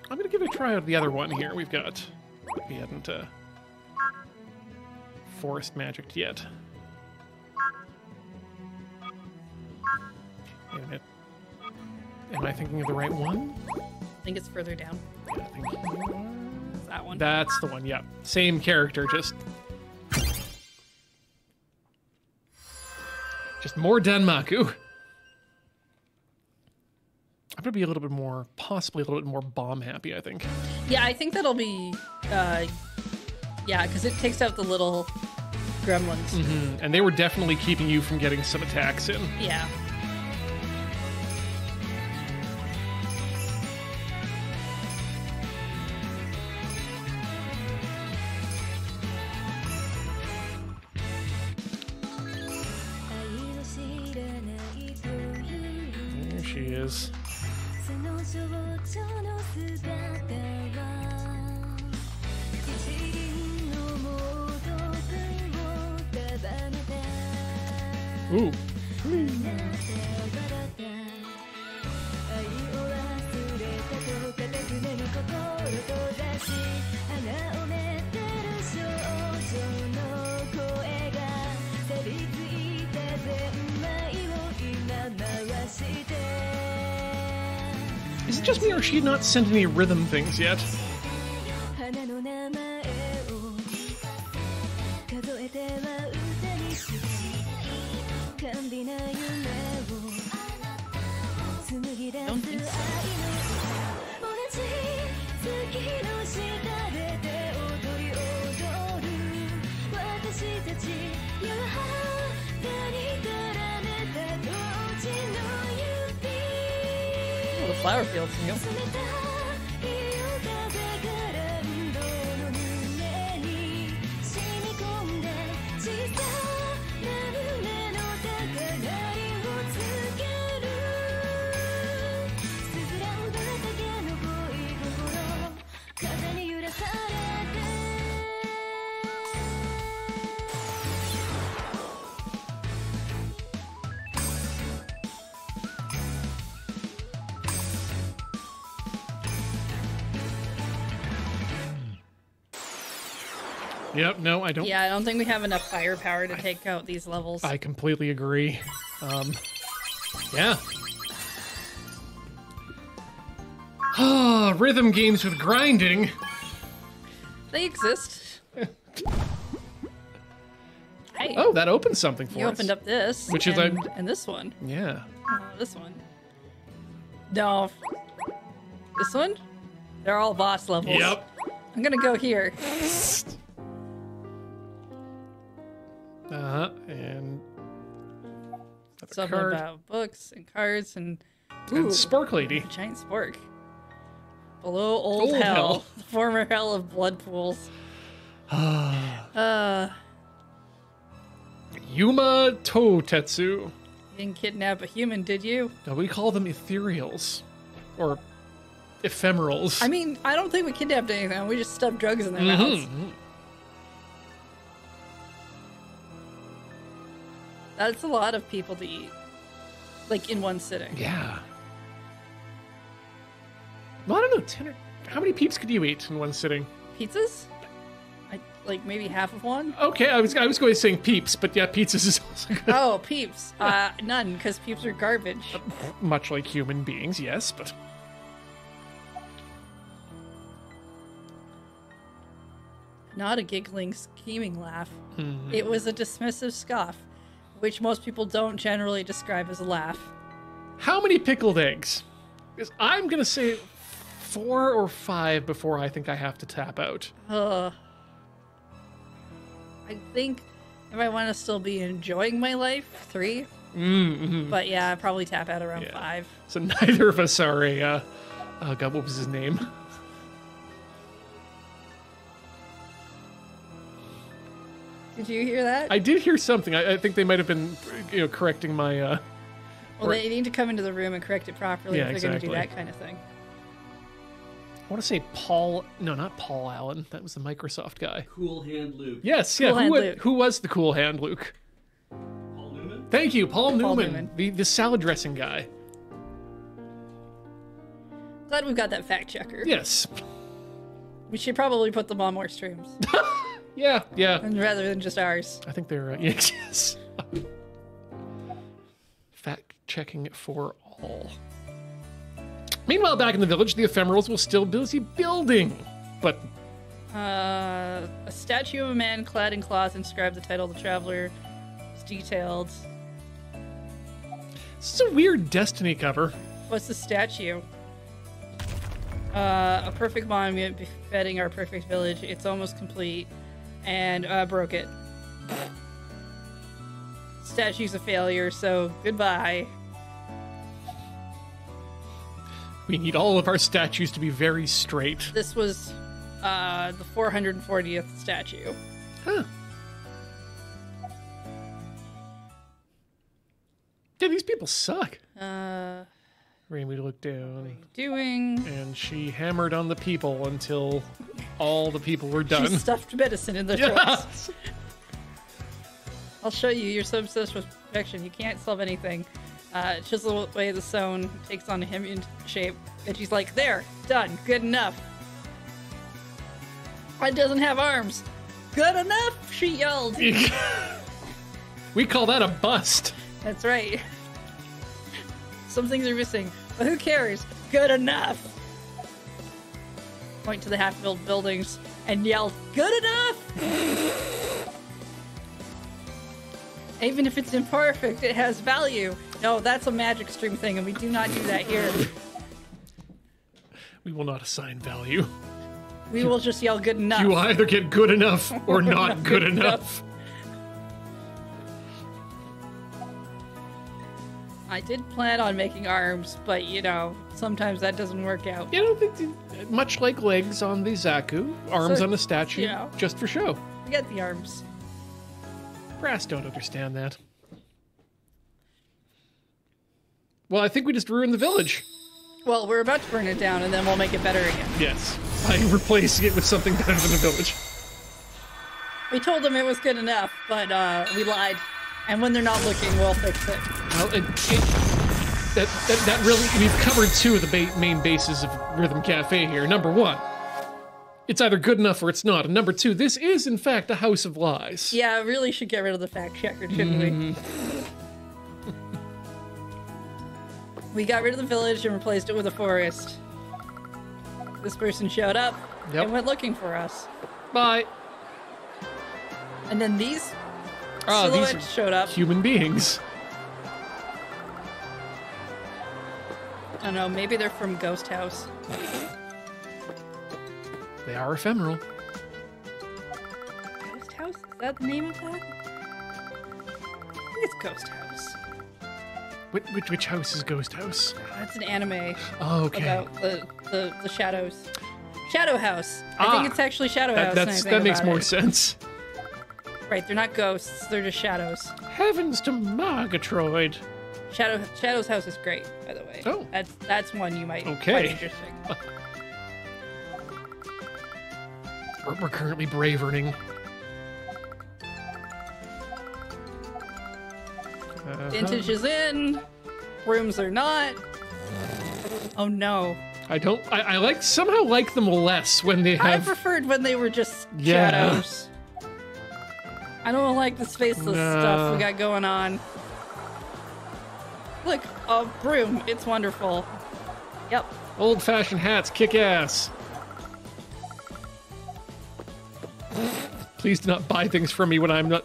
I'm gonna give it a try out the other one here. We hadn't forest magicked yet. Wait a minute. Am I thinking of the right one? I think it's further down. I think you are. It's that one. That's the one, yeah. Same character, just more Danmaku. I'm gonna be a little bit more, possibly a little bit more bomb happy, I think. Yeah, I think that'll be Yeah, because it takes out the little gremlins. And they were definitely keeping you from getting some attacks in. Yeah. There she is. その情緒の姿は一輪の猛毒を束ねた Ooh. あなたはだ愛を忘れたと片くねの心閉ざし穴を埋めてる少女の声が錆びついたゼンマイを今回して Is it just me or she not sent any rhythm things yet? 花の名前を数えては歌にして甘美な夢を紡ぎ出す愛の同じ月の下で手を取り踊る私たち夕飯に絡めた当時の指 Oh, the flower fields new. 冷たい夜風がランドの胸に染み込んで小さな胸の高鳴りをつけるスズラン畑の恋心風に揺らされて Yep, no, I don't. Yeah, I don't think we have enough firepower to take out these levels. I completely agree. Yeah. Rhythm games with grinding. They exist. Hey, Oh, that opened something for you us. opened up this. Which is and this one. Yeah. This one. No. This one? They're all boss levels. Yep. I'm gonna go here. And Something card. about books and cards and And ooh, Spork Lady. a giant spork. Below old, Old hell. hell. The former hell of blood pools. Yuma Totetsu. You didn't kidnap a human, did you? Now, we call them ethereals. Or ephemerals. I mean, I don't think we kidnapped anything. We just stuffed drugs in their mouths. That's a lot of people to eat. Like, in one sitting. Yeah. Well, I don't know, 10 or... How many peeps could you eat in one sitting? Pizzas? Like, maybe half of one? Okay, I was going to say peeps, but yeah, pizzas is also good. Oh, peeps. None, because peeps are garbage. Much like human beings, yes, but... Not a giggling, scheming laugh. It was a dismissive scoff, which most people don't generally describe as a laugh. How many pickled eggs? Because I'm going to say 4 or 5 before I think I have to tap out. I think if I want to still be enjoying my life, 3. But yeah, I'd probably tap out around Yeah. 5. So neither of us are a... oh god, what was his name? Did you hear that? I did hear something. I think they might have been, correcting my... Well, or- they need to come into the room and correct it properly Yeah, if they're going to do exactly. that kind of thing. I want to say Paul... No, not Paul Allen. That was the Microsoft guy. Cool Hand Luke. Yes, Cool yeah. Hand Luke. Who was the Cool Hand Luke? Paul Newman? Thank you, Paul Newman. Newman. The salad dressing guy. Glad we've got that fact checker. Yes. We should probably put them on more streams Yeah, yeah. and rather than just ours. I think they're... yes. Fact checking for all. Meanwhile, back in the village, the ephemerals will still be busy building. But A statue of a man clad in cloth inscribed the title of the traveler. It's detailed. this is a weird Destiny cover. What's the statue? A perfect monument befitting our perfect village. It's almost complete. And broke it. Statue's a failure, so goodbye. We need all of our statues to be very straight. This was the 440th statue. Huh. Yeah, these people suck. Rainbow looked down, Doing. and she hammered on the people until all the people were done. She stuffed medicine in their Yes. throats. I'll show you. You're so obsessed with perfection. You can't solve anything. Chisel away the stone, takes on a human shape, and she's like, there, done, good enough. It doesn't have arms. Good enough, she yelled. We call that a bust. That's right. Some things are missing, but who cares? Good enough. Point to the half-built buildings and yell, good enough! Even if it's imperfect, it has value. No, that's a magic stream thing, and we do not do that here. We will not assign value. We will just yell good enough. You either get good enough or not good enough. I did plan on making arms, but you know, sometimes that doesn't work out. You know, much like legs on the Zaku, arms So, on a statue, you know. just for show. Forget the arms. Brass don't understand that. Well, I think we just ruined the village. Well, we're about to burn it down, and then we'll make it better again. Yes. By replacing it with something better than a village. We told them it was good enough, but we lied. And when they're not looking, we'll fix it. Well, that really, we've covered two of the main bases of Rhythm Cafe here. Number one, it's either good enough or it's not. And number two, this is in fact a house of lies. Yeah, really should get rid of the fact checker, shouldn't we? We got rid of the village and replaced it with a forest. This person showed up and went looking for us. Bye. And then these These silhouettes are showed up. human beings. I don't know, maybe they're from Ghost House. They are ephemeral. Ghost House? Is that the name of that? I think it's Ghost House. Which house is Ghost House? That's an anime Oh, okay. about the shadows. Shadow House. I think it's actually Shadow House. That makes more sense. Right, they're not ghosts, they're just shadows. Heavens to Margatroyd. Shadow's house is great, by the way. Oh. That's one you might Okay. find interesting. We're currently brave-earning. Vintage is in. Rooms are not. Oh no. I somehow like them less when they I have... preferred when they were just Yeah. shadows. I don't like the faceless stuff we got going on. Look, a broom. It's wonderful. Yep. Old-fashioned hats kick ass. Please do not buy things from me when I'm not...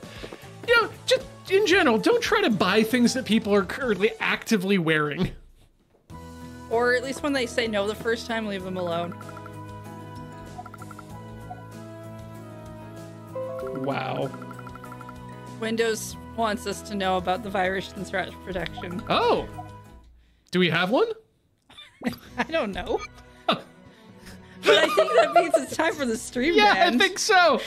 You know, just in general, don't try to buy things that people are currently actively wearing. Or at least when they say no the first time, leave them alone. Wow. Windows wants us to know about the virus and threat protection. Oh! Do we have one? I don't know. But I think that means it's time for the stream Yeah, to end. I think so.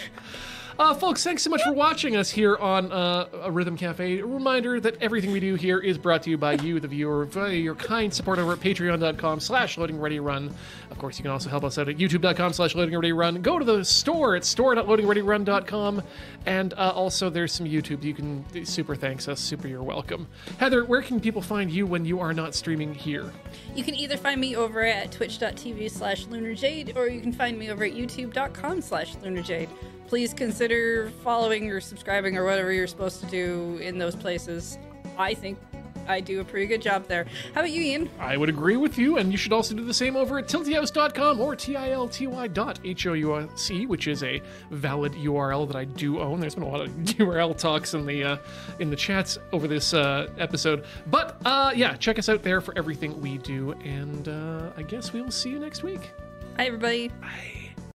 Folks, thanks so much for watching us here on a Rhythm Cafe. A reminder that everything we do here is brought to you by you, the viewer, via your kind support over at patreon.com/loadingreadyrun. Of course, you can also help us out at youtube.com/loadingreadyrun. Go to the store at store.loadingreadyrun.com. And also, there's some YouTube. You can super thanks us. Super, you're welcome. Heather, where can people find you when you are not streaming here? You can either find me over at twitch.tv/lunarjade, or you can find me over at youtube.com/lunarjade. Please consider following or subscribing or whatever you're supposed to do in those places. I think I do a pretty good job there. How about you, Ian? I would agree with you, and you should also do the same over at tiltyhouse.com or tilty.houc, which is a valid URL that I do own. There's been a lot of URL talks in the chats over this episode. But yeah, check us out there for everything we do, and I guess we will see you next week. Hi, everybody. Bye.